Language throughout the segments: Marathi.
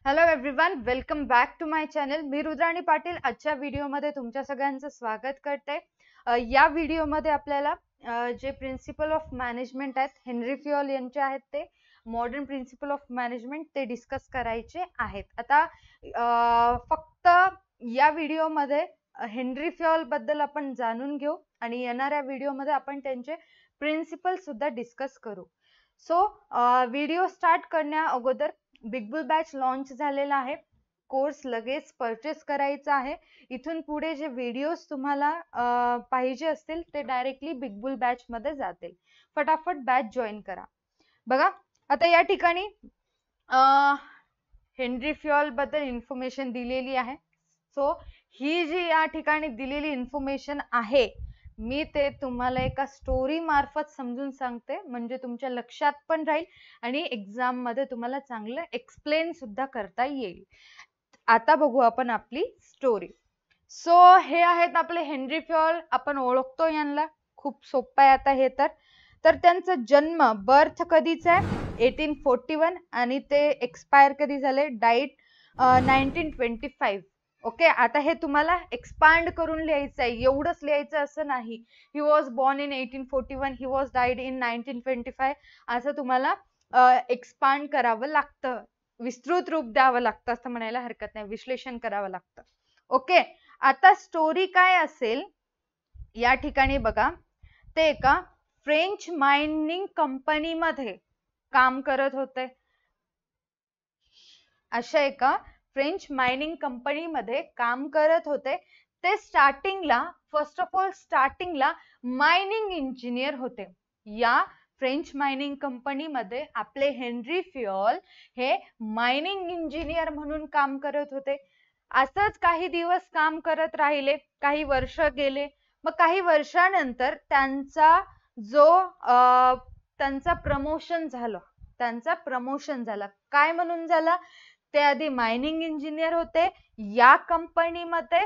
Hello everyone, welcome back to my channel. मी रुद्राणी पाटील आजच्या व्हिडिओमध्ये तुमच्या सगळ्यांचं स्वागत करते. या व्हिडिओमध्ये आपल्याला जे प्रिन्सिपल ऑफ मॅनेजमेंट आहेत हेनरी फ्युअल यांचे आहेत ते मॉडर्न प्रिन्सिपल ऑफ मॅनेजमेंट ते डिस्कस करायचे आहेत. आता फक्त या व्हिडिओमध्ये हेनरी फ्युअल बद्दल आपण जाणून घेऊ आणि येणाऱ्या व्हिडिओमध्ये आपण त्यांचे प्रिन्सिपल सुद्धा डिस्कस करू. सो व्हिडिओ स्टार्ट करण्या अगोदर बिग बुल बॅच लॉन्च झालेला आहे. कोर्स लगेच परचेस करायचा आहे. इथून पुढे जे व्हिडिओज तुम्हाला पाहिजे असतील ते डायरेक्टली बिग बुल बॅच मध्ये जातील. फटाफट बॅच जॉईन करा. बघा आता या ठिकाणी हेनरी फ्युअल बद्दल इन्फॉर्मेशन दिलेली आहे. सो ही जी या ठिकाणी दिलेली इन्फॉर्मेशन आहे मी ते तुम्हाला एका स्टोरी मार्फत समजून सांगते, म्हणजे तुमच्या लक्षात पण राहील आणि एक्झाम मध्ये तुम्हाला चांगलं एक्सप्लेन सुद्धा करता येईल. आता बघू आपण आपली स्टोरी. सो हे आहेत आपले हेनरी फ्युअल. आपण ओळखतो यांना, खूप सोपं आहे आता हे. तर त्यांचा जन्म बर्थ कधीच आहे 1841 आणि ते एक्सपायर कधी झाले, डाईट 1925. ओके, आता हे तुम्हाला एक्सपांड करून लिहायचं आहे, एवढंच लिहायचं असं नाही. He was born in 1841, he was died in 1925 असं तुम्हाला एक्सपांड करावं लागतं, विस्तृत रूप द्यावं लागतं असं म्हणायला हरकत नाही, विश्लेषण करावं लागतं. ओके, आता स्टोरी काय असेल या ठिकाणी बघा. ते एका फ्रेंच मायनिंग कंपनीमध्ये काम करत होते. अशा एका फ्रेंच मायनिंग कंपनीमध्ये काम करत होते. ते स्टार्टिंगला फर्स्ट ऑफ ऑल स्टार्टिंगला मायनिंग इंजिनियर होते. या फ्रेंच मायनिंग कंपनीमध्ये आपले हेनरी फ्युअल हे मायनिंग इंजिनियर म्हणून काम करत होते. असंच काही दिवस काम करत राहिले, काही वर्ष गेले. मग काही वर्षानंतर त्यांचा प्रमोशन झालं. काय म्हणून झाला? ते आधी मायनिंग इंजिनियर होते या कंपनीमध्ये,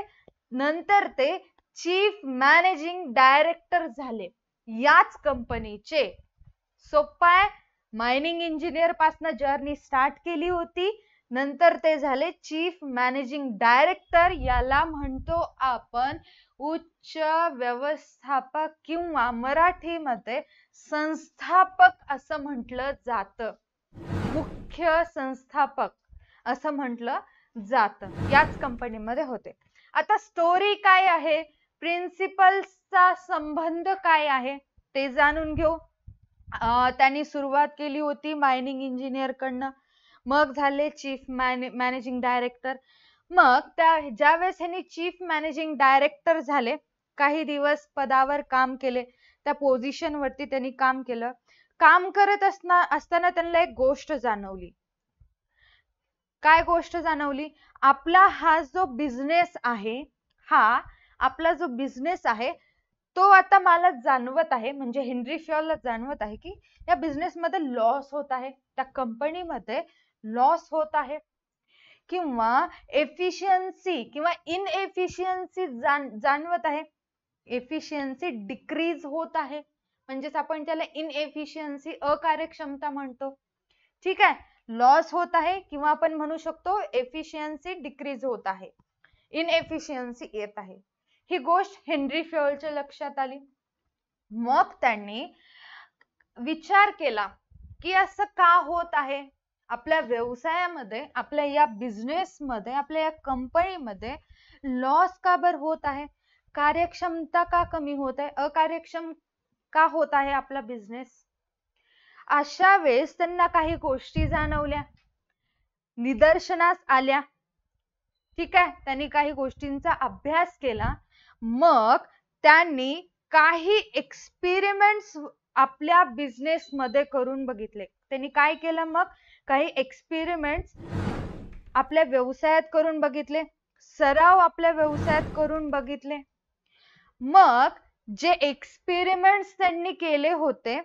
नंतर ते चीफ मॅनेजिंग डायरेक्टर झाले याच कंपनीचे. सोपं आहे, मायनिंग इंजिनियर पासून जर्नी स्टार्ट केली होती, नंतर ते झाले चीफ मॅनेजिंग डायरेक्टर. याला म्हणतो आपण उच्च व्यवस्थापक किंवा मराठीमध्ये संस्थापक असं म्हटलं जातं. मुख्य संस्थापक असं म्हटलं जातं. याच कंपनीमध्ये होते. आता स्टोरी काय आहे, प्रिन्सिपल्सचा संबंध काय आहे ते जाणून घेऊ. त्यांनी सुरुवात केली होती मायनिंग इंजिनियर कडनं, मग झाले चीफ मॅनेजिंग डायरेक्टर. मग ज्यावेळेस ह्यांनी चीफ मॅनेजिंग डायरेक्टर झाले, काही दिवस पदावर काम केले, त्या पोझिशन वरती त्यांनी काम केलं. काम करत असताना त्यांना एक गोष्ट जाणवली. काय गोष्ट जाणवली? आपला हा जो बिझनेस आहे तो आता मला जाणवत आहे, म्हणजे हेनरी फ्युअलला जाणवत आहे की या बिझनेस मध्ये लॉस होत आहे, त्या कंपनीमध्ये लॉस होत आहे, किंवा एफिशियन्सी किंवा इनएफिशियन्सी जाणवत आहे. एफिशियन्सी डिक्रीज होत आहे, म्हणजेच आपण त्याला इनएफिशियन्सी अकार्यक्षमता म्हणतो. ठीक आहे, लॉस होत आहे किंवा आपण म्हणू शकतो एफिशियन्सी डिक्रीज होत आहे, इनएफिशियन्सी येत आहे. ही गोष्ट हेनरी फ्युअलच्या लक्षात आली. मग त्यांनी विचार केला की असं का होत आहे, आपल्या व्यवसायामध्ये, आपल्या या बिझनेसमध्ये, आपल्या या कंपनीमध्ये लॉस का बर होत आहे, कार्यक्षमता का कमी होत आहे, अकार्यक्षम का होत आहे आपला बिझनेस. अशा वेळेस त्यांना काही गोष्टी जाणवल्या, निदर्शनास आल्या. ठीक आहे, त्यांनी काही गोष्टींचा अभ्यास केला. मग त्यांनी काही एक्सपेरिमेंट्स आपल्या बिझनेस मध्ये करून बघितले. त्यांनी काय केलं, मग काही एक्सपेरिमेंट्स आपल्या व्यवसायात करून बघितले, सराव आपल्या व्यवसायात करून बघितले. मग जे एक्सपेरिमेंट्स त्यांनी केले होते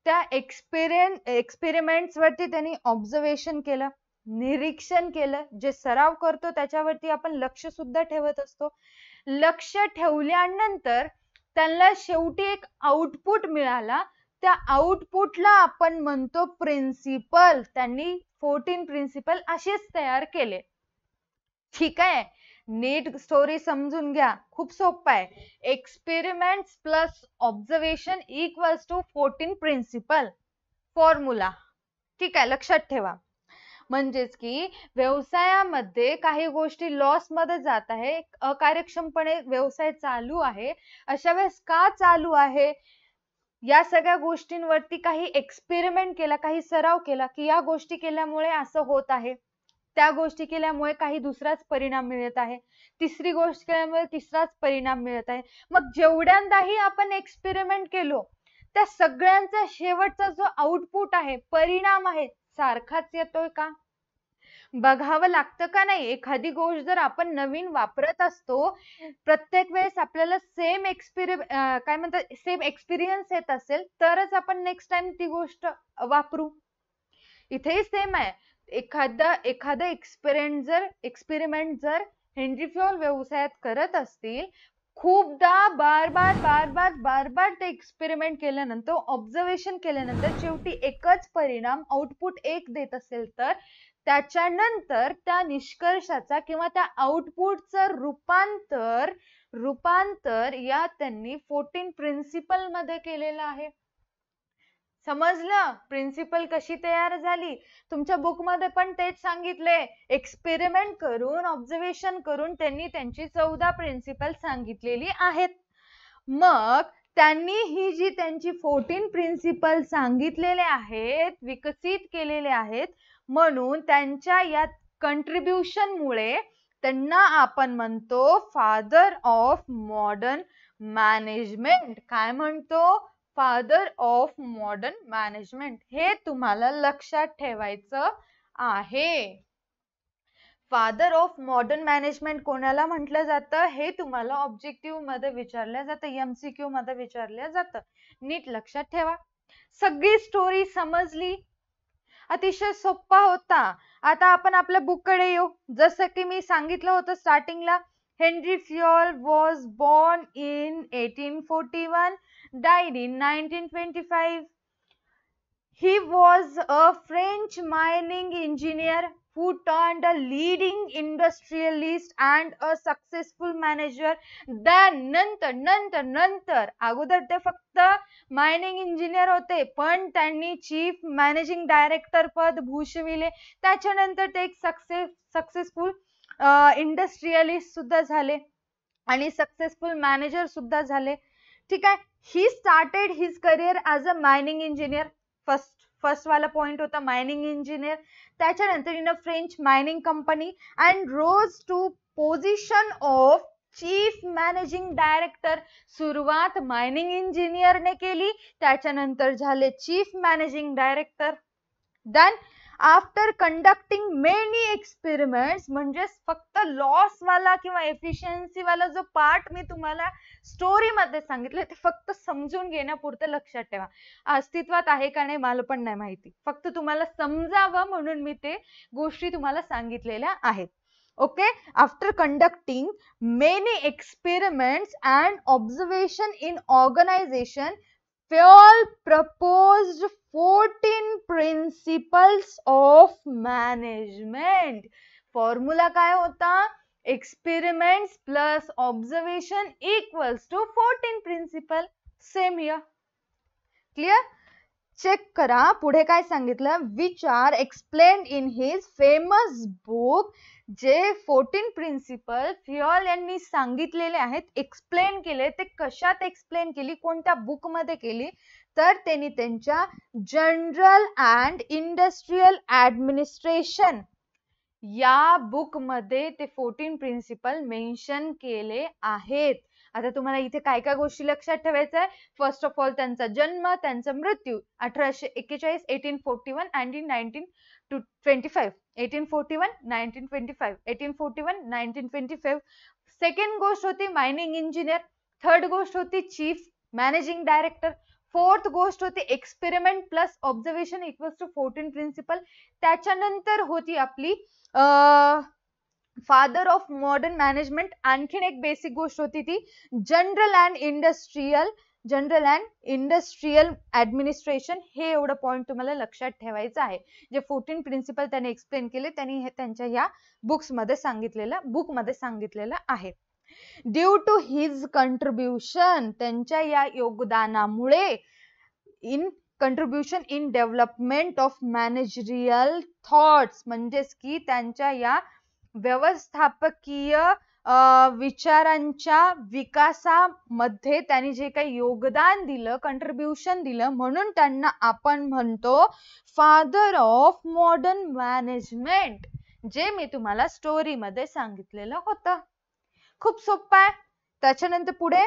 त्या एक्सपेरिमेंट्स वरती त्यांनी ऑब्झर्वेशन केलं, निरीक्षण केलं. जे सराव करतो त्याच्यावरती आपण लक्ष सुद्धा ठेवत असतो. लक्ष ठेवल्यानंतर त्यांना शेवटी एक आउटपुट मिळाला. त्या आउटपुटला आपण म्हणतो प्रिन्सिपल. त्यांनी 14 प्रिन्सिपल असेच तयार केले. ठीक आहे, नीट स्टोरी समजून घ्या, खूप सोपं आहे. Experiments plus observation equals to 14 principle formula. ठीक आहे, लक्षात ठेवा. म्हणजेच की व्यवसायामध्ये काही गोष्टी लॉस मध्ये जात आहे, अकार्यक्षमपणे व्यवसाय चालू आहे, अशा वेळेस का चालू आहे, या सगळ्या गोष्टींवरती काही एक्सपेरिमेंट केला, काही सराव केला की या गोष्टी केल्यामुळे असं होत आहे, त्या गोष्टी केल्यामुळे काही दुसराच परिणाम मिळत आहे, तिसरी गोष्ट केल्यामुळे तिसराच परिणाम मिळत आहे. मग जेवढ्यांदाही आपण एक्सपेरिमेंट केलो त्या सगळ्यांचा शेवटचा जो आउटपुट आहे, परिणाम आहे, सारखाच येतोय का, बघावं लागतं का नाही. एखादी गोष्ट जर आपण नवीन वापरत असतो, प्रत्येक वेळेस आपल्याला सेम एक्सपिरियन्स येत असेल तरच आपण नेक्स्ट टाइम ती गोष्ट वापरू. इथेही सेम आहे. एखादा एक्सपेरिमेंट जर हेनरी फ्युएल व्यवसायात करत असतील, खूपदा बार ते एक्सपेरिमेंट केल्यानंतर, ऑब्झर्वेशन केल्यानंतर शेवटी एकच परिणाम, आउटपुट एक देत असेल तर त्याच्यानंतर त्या निष्कर्षाचा किंवा त्या आउटपुटचं रूपांतर या त्यांनी 14 प्रिन्सिपल मध्ये केलेलं आहे. समजलं प्रिन्सिपल कशी तयार झाली. तुमच्या बुक मध्ये पण तेच सांगितले, एक्सपेरिमेंट करून, ऑब्झर्वेशन करून त्यांनी त्यांची 14 प्रिन्सिपल सांगितलेली आहेत. मग त्यांनी ही जी त्यांची 14 प्रिन्सिपल सांगितलेले आहेत, विकसित केलेले आहेत, म्हणून त्यांच्या या कंट्रीब्युशन मुळे त्यांना आपण म्हणतो फादर ऑफ मॉडर्न मॅनेजमेंट. काय म्हणतो? Father of modern management. हे तुम्हाला लक्षात ठेवायचं आहे. फादर ऑफ मॉडर्न मॅनेजमेंट कोणाला म्हटलं जातं हे तुम्हाला ऑब्जेक्टिव्ह मध्ये विचारलं जातं, MCQ मध्ये विचारलं जातं. नीट लक्षात ठेवा. सगळी स्टोरी समजली? अतिशय सोपा होता. आता आपण आपल्या बुक कडे येऊ. जसं की मी सांगितलं होतं स्टार्टिंगला, Henry fuel was born in 1841, died in 1925. He was a French mining engineer who turned a leading industrialist and a successful manager. नंतर अगोदर ते फक्त मायनिंग इंजिनियर होते, पण त्यांनी चीफ मॅनेजिंग डायरेक्टर पद भूषविले. त्याच्यानंतर ते एक सक्सेसफुल इंडस्ट्रियलिस्ट सुद्धा झाले आणि सक्सेसफुल मॅनेजर सुद्धा झाले. ठीक आहे. He started his career as a mining engineer. First वाला पॉइंट होता मायनिंग इंजिनियर. त्याच्यानंतर in a French mining company and rose to position of chief managing director. सुरुवात मायनिंग इंजिनियरने केली, त्याच्यानंतर झाले chief managing director. Then after conducting many experiments, म्हणजे फक्त लॉस वाला किंवा एफिशियन्सी वाला जो पार्ट मी तुम्हाला स्टोरी मध्ये सांगितलं ते फक्त समजून घेण्यापुरतं लक्षात ठेवा. अस्तित्वात आहे का नाही मला पण नाही माहिती, फक्त तुम्हाला समजावं म्हणून मी ते गोष्टी तुम्हाला सांगितलेल्या आहेत. Okay. After conducting many experiments and observation in organisation, Fayol proposed 14 principles of management. Formula काय होता? Experiments plus observation equals to 14 principle. Same here. Clear? Check करा पुढे काय सांगितलं. Which are explained in his famous book. जे 14 प्रिन्सिपल फ्युएल यांनी सांगितलेले आहेत, एक्सप्लेन केले, ते कशात एक्सप्लेन केली, कोणत्या बुक मध्ये केली, तर त्यांनी त्यांच्या जनरल अँड इंडस्ट्रियल ऍडमिनिस्ट्रेशन या बुक मध्ये ते 14 प्रिन्सिपल मेन्शन केले आहेत. आता तुम्हाला इथे काय काय गोष्टी लक्षात ठेवायचं आहे. फर्स्ट ऑफ ऑल त्यांचा जन्म, त्यांचा मृत्यू 1841, 1841 आणि 1925. 1841, 1925, 1841, 1925. सेकंड गोष्ट होती मायनिंग इंजिनियर. थर्ड गोष्ट होती चीफ मॅनेजिंग डायरेक्टर. फोर्थ गोष्ट होती experiment plus observation equals to 14 principle. त्याच्यानंतर होती आपली फादर ऑफ मॉडर्न मॅनेजमेंट. आणखीन एक बेसिक गोष्ट होती ती general and industrial general and industrial administration, हे एवढं पॉइंट तुम्हाला लक्षात ठेवायचं आहे. जे 14 प्रिन्सिपल त्यांनी एक्सप्लेन केले त्यांनी हे त्यांच्या या बुकमध्ये सांगितलेलं आहे. ड्यू टू हिज कंट्रीब्युशन, त्यांच्या या योगदानामुळे, contribution in development of managerial thoughts, म्हणजेच की त्यांच्या या व्यवस्थापकीय विचारांच्या विकासामध्ये त्यांनी जे काही योगदान दिलं, कंट्रीब्युशन दिलं, म्हणून त्यांना आपण म्हणतो फादर ऑफ मॉडर्न मॅनेजमेंट, जे मी तुम्हाला स्टोरी मध्ये सांगितलेलं होतं. खूप सोपं आहे. त्याच्यानंतर पुढे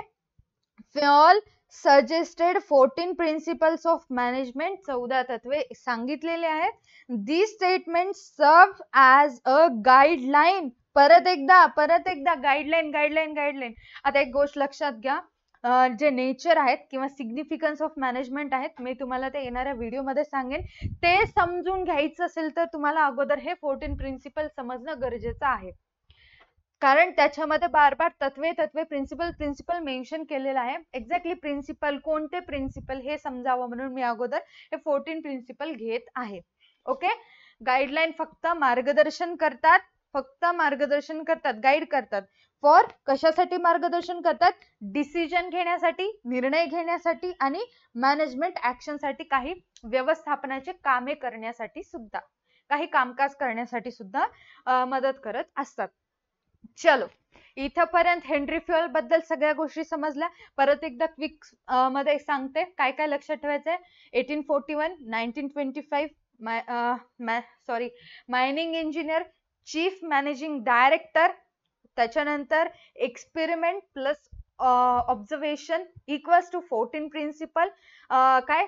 Fayol suggested 14 principles of management, 14 तत्वे सांगितलेले आहेत. These statements serve as a guideline. परत एकदा गाईडलाईन. आता एक गोष्ट लक्षात घ्या, जे नेचर आहेत किंवा सिग्निफिकन्स ऑफ मॅनेजमेंट आहेत, मी तुम्हाला ते येणाऱ्या व्हिडिओ मध्ये सांगेन. ते समजून घ्यायचं असेल तर तुम्हाला अगोदर हे 14 प्रिन्सिपल समजणं गरजेचं आहे, कारण त्याच्यामध्ये बार बार तत्वे प्रिन्सिपल मेन्शन केलेलं आहे. एक्झॅक्टली प्रिन्सिपल कोणते प्रिन्सिपल हे समजावं म्हणून मी अगोदर हे 14 प्रिन्सिपल घेत आहे. ओके, गाईडलाईन फक्त मार्गदर्शन करतात, गाईड करतात. फॉर कशासाठी मार्गदर्शन करतात? डिसिजन घेण्यासाठी, निर्णय घेण्यासाठी आणि मॅनेजमेंट ऍक्शन साठी, काही व्यवस्थापनाचे कामे करण्यासाठी सुद्धा, काही कामकाज करण्यासाठी सुद्धा मदत करत असतात. चलो, इथपर्यंत हेनरी फ्युएल बद्दल सगळ्या गोष्टी समजल्या. परत एकदा क्विक मध्ये सांगते काय काय लक्षात ठेवायचंय. 1841, 1925 mining engineer, chief managing director. त्याच्यानंतर experiment plus observation equals to 14 principle. काय?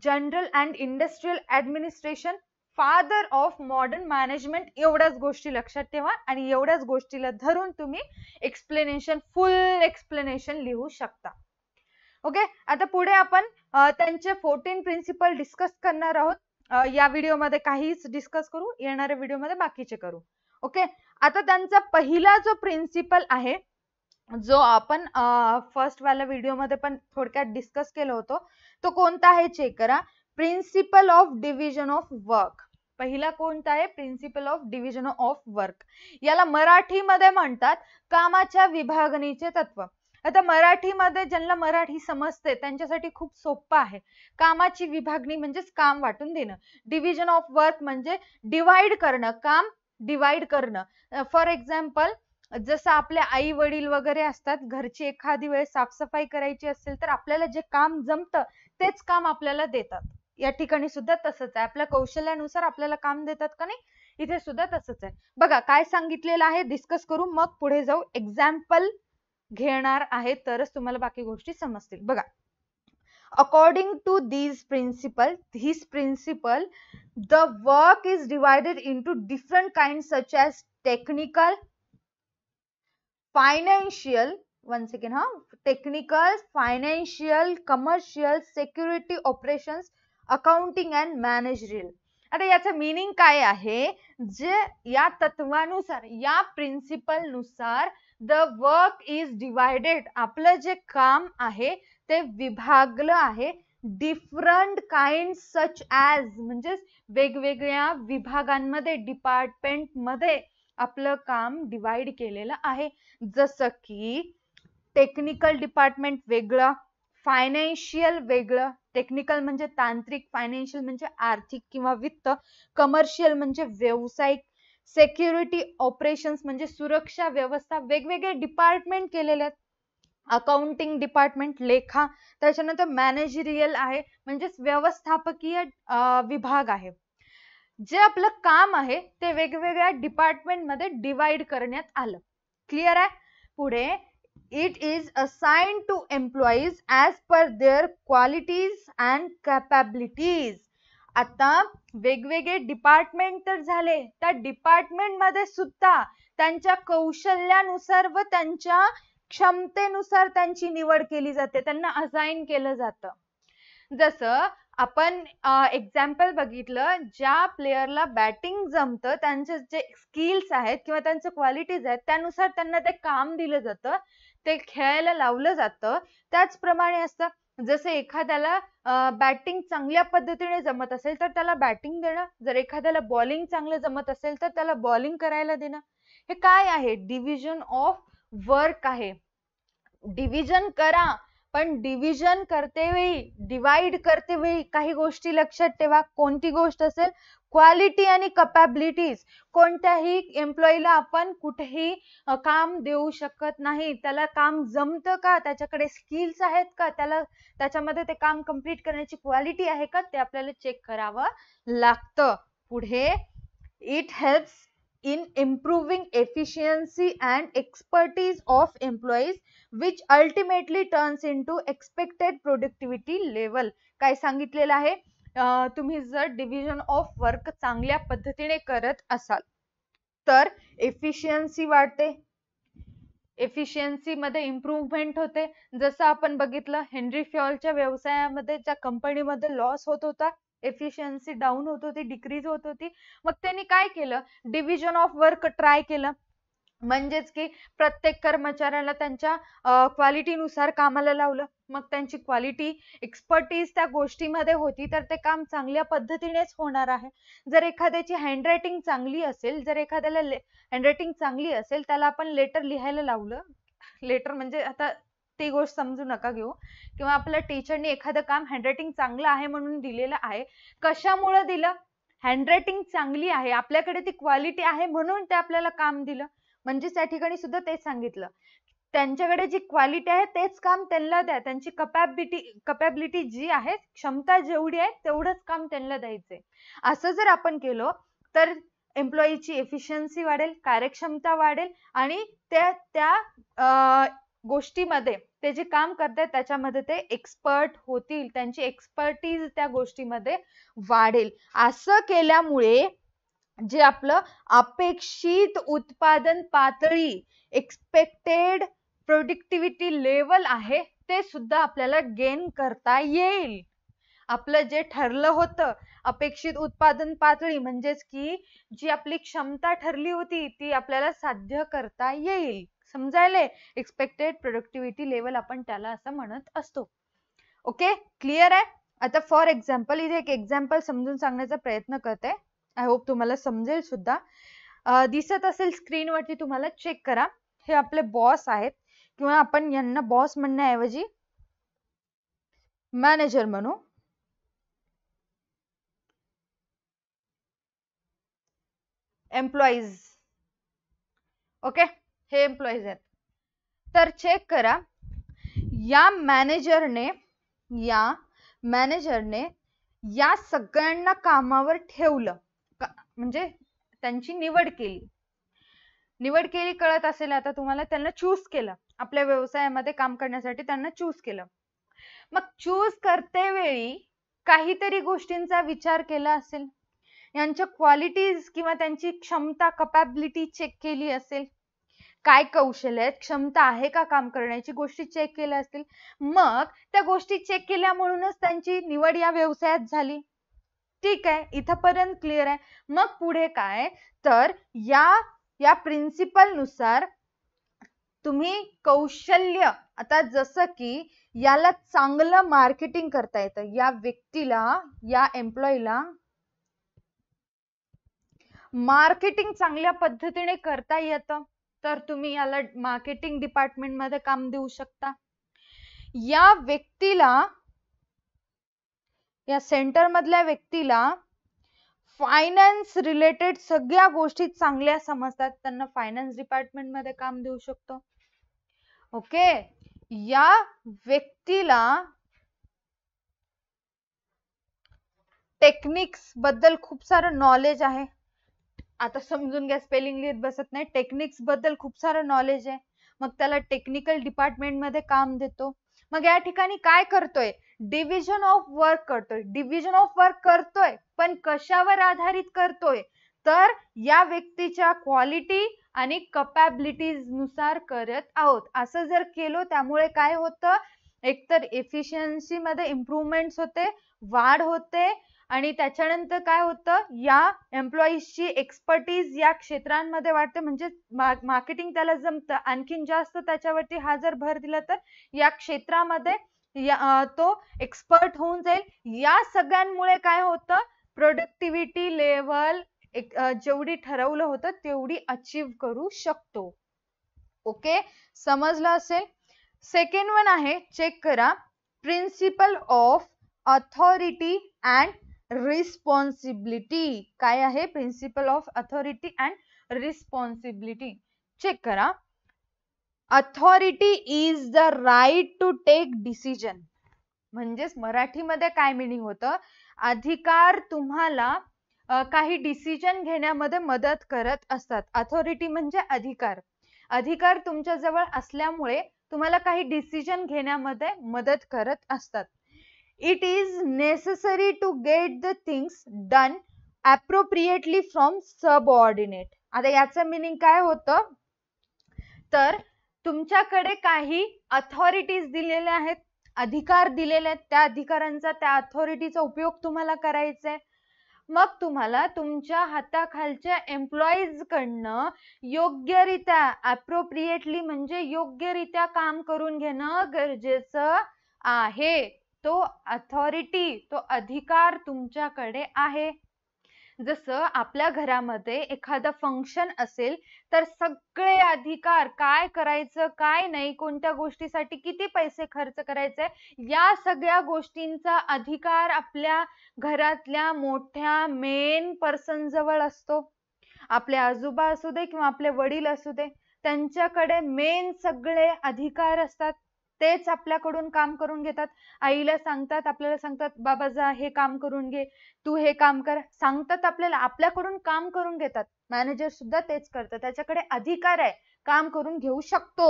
General and industrial administration, father of modern management. एवढ्याच गोष्टी लक्षात ठेवा आणि एवढ्याच गोष्टीला धरून तुम्ही फुल एक्सप्लेनेशन लिहू शकता. ओके, आता पुढे आपण त्यांचे 14 प्रिन्सिपल डिस्कस करणार आहोत. या व्हिडिओमध्ये काहीच डिस्कस करू, येणाऱ्या व्हिडिओमध्ये बाकीचे करू. ओके, आता त्यांचा पहिला जो प्रिन्सिपल आहे, जो आपण फर्स्ट वाल्या व्हिडिओमध्ये पण थोडक्यात डिस्कस केलं होतं, तो कोणता आहे चेक करा. Principle of division of work. पहिला कोणता आहे? Principle of division of work. याला मराठीमध्ये म्हणतात कामाच्या विभागणीचे तत्व. आता मराठीमध्ये ज्यांना मराठी समजते त्यांच्यासाठी खूप सोपं आहे. कामाची विभागणी म्हणजेच काम वाटून देणं. डिव्हिजन ऑफ वर्क म्हणजे डिवाइड करणं, काम डिवाइड करणं. फॉर एक्झाम्पल, जसं आपले आई वडील वगैरे असतात, घरची एखादी वेळ साफसफाई करायची असेल तर आपल्याला जे काम जमतं तेच काम आपल्याला देतात. या ठिकाणी सुद्धा तसंच आहे. आपल्या कौशल्यानुसार आपल्याला काम देतात का नाही, इथे सुद्धा तसंच आहे. बघा काय सांगितलेलं आहे, डिस्कस करू मग पुढे जाऊ. एक्झाम्पल घेणार आहे तरच तुम्हाला बाकी गोष्टी समजतील. बघा, according to these principle, the work is divided into different kinds such as technical, financial, commercial, security operations, accounting and managerial. आता याचं मीनिंग काय आहे? जे या तत्वानुसार, या प्रिन्सिपल नुसार द वर्क इज डिवाइडेड, आपलं जे काम आहे ते विभागलं आहे. डिफरंट काइंड सच ॲज, म्हणजे वेगवेगळ्या विभागांमध्ये, डिपार्टमेंट मध्ये आपलं काम डिवाइड केलेलं आहे. जसं की टेक्निकल डिपार्टमेंट वेगळं, फायनान्शियल वेगळं. टेक्निकल म्हणजे तांत्रिक, फायनान्शियल म्हणजे आर्थिक किंवा वित्त, कमर्शियल म्हणजे व्यावसायिक, सेक्युरिटी ऑपरेशन्स म्हणजे सुरक्षा व्यवस्था. वेगवेगळे डिपार्टमेंट केलेले आहेत. अकाउंटिंग डिपार्टमेंट लेखा. त्याच्यानंतर मॅनेजरियल आहे म्हणजेच व्यवस्थापकीय विभाग आहे. जे आपलं काम आहे ते वेगवेगळ्या डिपार्टमेंट मध्ये डिवाइड करण्यात आलं. क्लिअर आहे? पुढे, it is assigned to employees as per their qualities and capabilities. आता वेगवेगळे डिपार्टमेंट तर झाले, त्या डिपार्टमेंट मध्ये सुद्धा त्यांच्या कौशल्यानुसार व त्यांच्या क्षमतेनुसार त्यांची निवड केली जाते, त्यांना असाइन केलं जातं. जसं आपण एक्झाम्पल बघितलं, ज्या प्लेयरला बॅटिंग जमतं, त्यांचे जे स्किल्स आहेत किंवा त्यांचे क्वालिटीज आहेत त्यानुसार त्यांना ते काम दिलं जातं, ते खेळायला लावलं जातं. त्याचप्रमाणे असतं जसे एखाद्याला बॅटिंग चांगल्या पद्धतीने जमत असेल तर त्याला बॅटिंग देणं, जर एखाद्याला बॉलिंग चांगलं जमत असेल तर त्याला बॉलिंग करायला देणं. हे काय आहे? डिव्हिजन ऑफ वर्क आहे. डिव्हिजन करा, पण डिव्हिजन करते वेळी, डिवाइड करते वेळी काही गोष्टी लक्षात ठेवा. कोणती गोष्ट असेल? क्वालिटी आणि कॅपॅबिलिटीज. कोणत्याही एम्प्लॉईला आपण कुठेही काम देऊ शकत नाही. त्याला काम जमतं का, त्याच्याकडे स्किल्स आहेत का, त्याला त्याच्यामध्ये ते काम कम्प्लीट करण्याची क्वालिटी आहे का, ते आपल्याला चेक करावं लागतं. पुढे, it helps in improving efficiency and expertise of employees which ultimately turns into expected productivity level. काय सांगितलेलं आहे? तुम्ही जर डिव्हिजन ऑफ वर्क चांगल्या पद्धतीने करत असाल तर एफिशियन्सी वाढते, एफिशियन्सी मध्ये इम्प्रूव्हमेंट होते. जसं आपण बघितलं हेनरी फ्युएलच्या व्यवसायामध्ये ज्या कंपनीमध्ये लॉस होत होता, एफिशियन्सी डाऊन होत होती, डिक्रीज होत होती, मग त्यांनी काय केलं? डिव्हिजन ऑफ वर्क ट्राय केलं. म्हणजेच की प्रत्येक कर्मचाऱ्याला त्यांच्या क्वालिटीनुसार कामाला लावलं. मग त्यांची क्वालिटी, एक्सपर्टीज त्या गोष्टीमध्ये होती तर ते काम चांगल्या पद्धतीनेच होणार आहे. जर एखाद्याची हँडरायटिंग चांगली असेल, जर एखाद्याला हँडरायटिंग चांगली असेल, त्याला आपण लेटर लिहायला लावलं, लेटर म्हणजे आता ती गोष्ट समजू नका घेऊ, किंवा आपल्या टीचरने एखादं काम हँडरायटिंग चांगलं आहे म्हणून दिलेलं आहे. कशामुळे दिलं? हँडरायटिंग चांगली आहे, आपल्याकडे ती क्वालिटी आहे म्हणून ते आपल्याला काम दिलं. म्हणजे त्या ठिकाणी सुद्धा तेच सांगितलं, त्यांच्याकडे जी क्वालिटी आहे तेच काम त्यांना द्या. त्यांची कॅपॅबिलिटी जी आहे, क्षमता जेवढी आहे तेवढंच काम त्यांना द्यायचंय. असं जर आपण केलं तर एम्प्लॉईची एफिशियन्सी वाढेल, कार्यक्षमता वाढेल आणि त्या गोष्टीमध्ये ते जे काम करतात त्याच्यामध्ये ते एक्सपर्ट होतील, त्यांची एक्सपर्टीज त्या गोष्टीमध्ये वाढेल. असं केल्यामुळे जे आपलं अपेक्षित उत्पादन पातळी, एक्सपेक्टेड प्रोडक्टिव्हिटी लेवल आहे ते सुद्धा आपल्याला गेन करता येईल. आपलं जे ठरलं होतं अपेक्षित उत्पादन पातळी, म्हणजेच की जी आपली क्षमता ठरली होती ती आपल्याला साध्य करता येईल. समजायले? एक्सपेक्टेड प्रोडक्टिव्हिटी लेवल आपण त्याला असं म्हणत असतो. ओके, क्लिअर आहे? आता फॉर एक्झाम्पल इथे एक एक्झाम्पल समजून सांगण्याचा प्रयत्न करते. आय होप तुम्हाला समजेल सुद्धा. दिसत असेल स्क्रीनवरती, तुम्हाला चेक करा. हे आपले बॉस आहेत, किंवा आपण यांना बॉस म्हणण्याऐवजी मॅनेजर म्हणू. एम्प्लॉईज. ओके, हे एम्प्लॉईज आहेत. तर चेक करा, या मॅनेजरने या सगळ्यांना कामावर ठेवलं, म्हणजे त्यांची निवड केली कळत असेल आता तुम्हाला. त्यांना चूज केलं, आपल्या व्यवसायामध्ये काम करण्यासाठी त्यांना चूज केलं. मग चूज करते वेळी काहीतरी गोष्टींचा विचार केला असेल, यांच्या क्वालिटीज किंवा त्यांची क्षमता, कॅपॅबिलिटी चेक केली असेल, काय कौशल्य आहेत, क्षमता आहे का काम करण्याची, गोष्टी चेक केल्या असतील. मग त्या गोष्टी चेक केल्या म्हणूनच त्यांची निवड या व्यवसायात झाली. ठीक आहे, इथपर्यंत क्लिअर आहे. मग पुढे काय, तर या प्रिन्सिपल नुसार तुम्ही कौशल्य, आता जसं की याला चांगलं मार्केटिंग करता येतं, या व्यक्तीला, या एम्प्लॉईला मार्केटिंग चांगल्या पद्धतीने करता येतं, तर तुम्ही याला मार्केटिंग डिपार्टमेंट मध्ये काम देऊ शकता. या व्यक्तीला, या सेंटर मधल्या व्यक्तीला फायनान्स रिलेटेड सगळ्या गोष्टी चांगल्या समजतात, त्यांना फायनान्स डिपार्टमेंट मध्ये काम देऊ शकतो. ओके, या व्यक्तीला टेक्निक्स बद्दल खूप सारं नॉलेज आहे. आता समजून घ्या, स्पेलिंग लिहित बसत नाही, टेक्निक्स बद्दल खूप सारं नॉलेज आहे, मग त्याला टेक्निकल डिपार्टमेंट मध्ये काम देतो. मग या ठिकाणी काय करतोय? डिव्हिजन ऑफ वर्क करतोय. डिव्हिजन ऑफ वर्क करतोय, पण कशावर आधारित करतोय? तर या व्यक्तीच्या क्वालिटी आणि कॅपॅबिलिटीज नुसार करत आहोत. असं जर केलं त्यामुळे काय होतं? एकतर एफिशियन्सी मध्ये इम्प्रूव्हमेंट होते, वाढ होते, आणि त्याच्यानंतर काय होतं? या एम्प्लॉईजची एक्सपर्टीज या क्षेत्रांमध्ये वाढते, म्हणजे मार्केटिंग त्याला जमतं. आणखीन जास्त त्याच्यावरती हा जर भर दिला तर या क्षेत्रामध्ये तो एक्सपर्ट होऊन जाईल. या सगळ्यांमुळे काय होतं, प्रोडक्टिव्हिटी लेवल जेवढी ठरवलं होतं तेवढी अचीव करू शकतो. ओके, समजलं असेल. सेकंड वन आहे, चेक करा, principle of authority and responsibility. काय आहे principle of authority and responsibility? Check करा. Authority is the right to take decision. म्हणजेच मराठीमध्ये काय मिनिंग होतं, अधिकार तुम्हाला काही डिसिजन घेण्यामध्ये मदत करत असतात. ऑथॉरिटी म्हणजे अधिकार. अधिकार तुमच्या जवळ असल्यामुळे तुम्हाला काही डिसिजन घेण्यामध्ये मदत करत असतात. It is necessary to get the things done appropriately from subordinate. आता याचं मिनिंग काय होतं, तर तुमच्याकडे काही अथॉरिटीज दिलेल्या आहेत, अधिकार दिलेले आहेत, त्या अधिकारांचा, त्या अथॉरिटीचा उपयोग तुम्हाला करायचा आहे. मग तुम्हाला तुमच्या हाताखालच्या एम्प्लॉईज कडनं योग्यरित्या, अप्रोप्रिएटली म्हणजे योग्यरित्या काम करून घेणं गरजेचं आहे. तो अथॉरिटी, तो अधिकार तुमच्याकडे आहे. जसं आपल्या घरामध्ये एखादं फंक्शन असेल तर सगळे अधिकार, काय करायचं काय नाही, कोणत्या गोष्टीसाठी किती पैसे खर्च करायचे, या सगळ्या गोष्टींचा अधिकार आपल्या घरातल्या मोठ्या मेन पर्सन जवळ असतो. आपले आजोबा असू दे किंवा आपले वडील असू दे, त्यांच्याकडे मेन सगळे अधिकार असतात. तेच आपल्याकडून काम करून घेतात. आईला सांगतात, आपल्याला सांगतात, बाबा जा हे काम करून घे, तू हे काम कर, सांगतात आपल्याला, आपल्याकडून काम करून घेतात. मॅनेजर सुद्धा तेच करतात, त्याच्याकडे अधिकार आहे, काम करून घेऊ शकतो.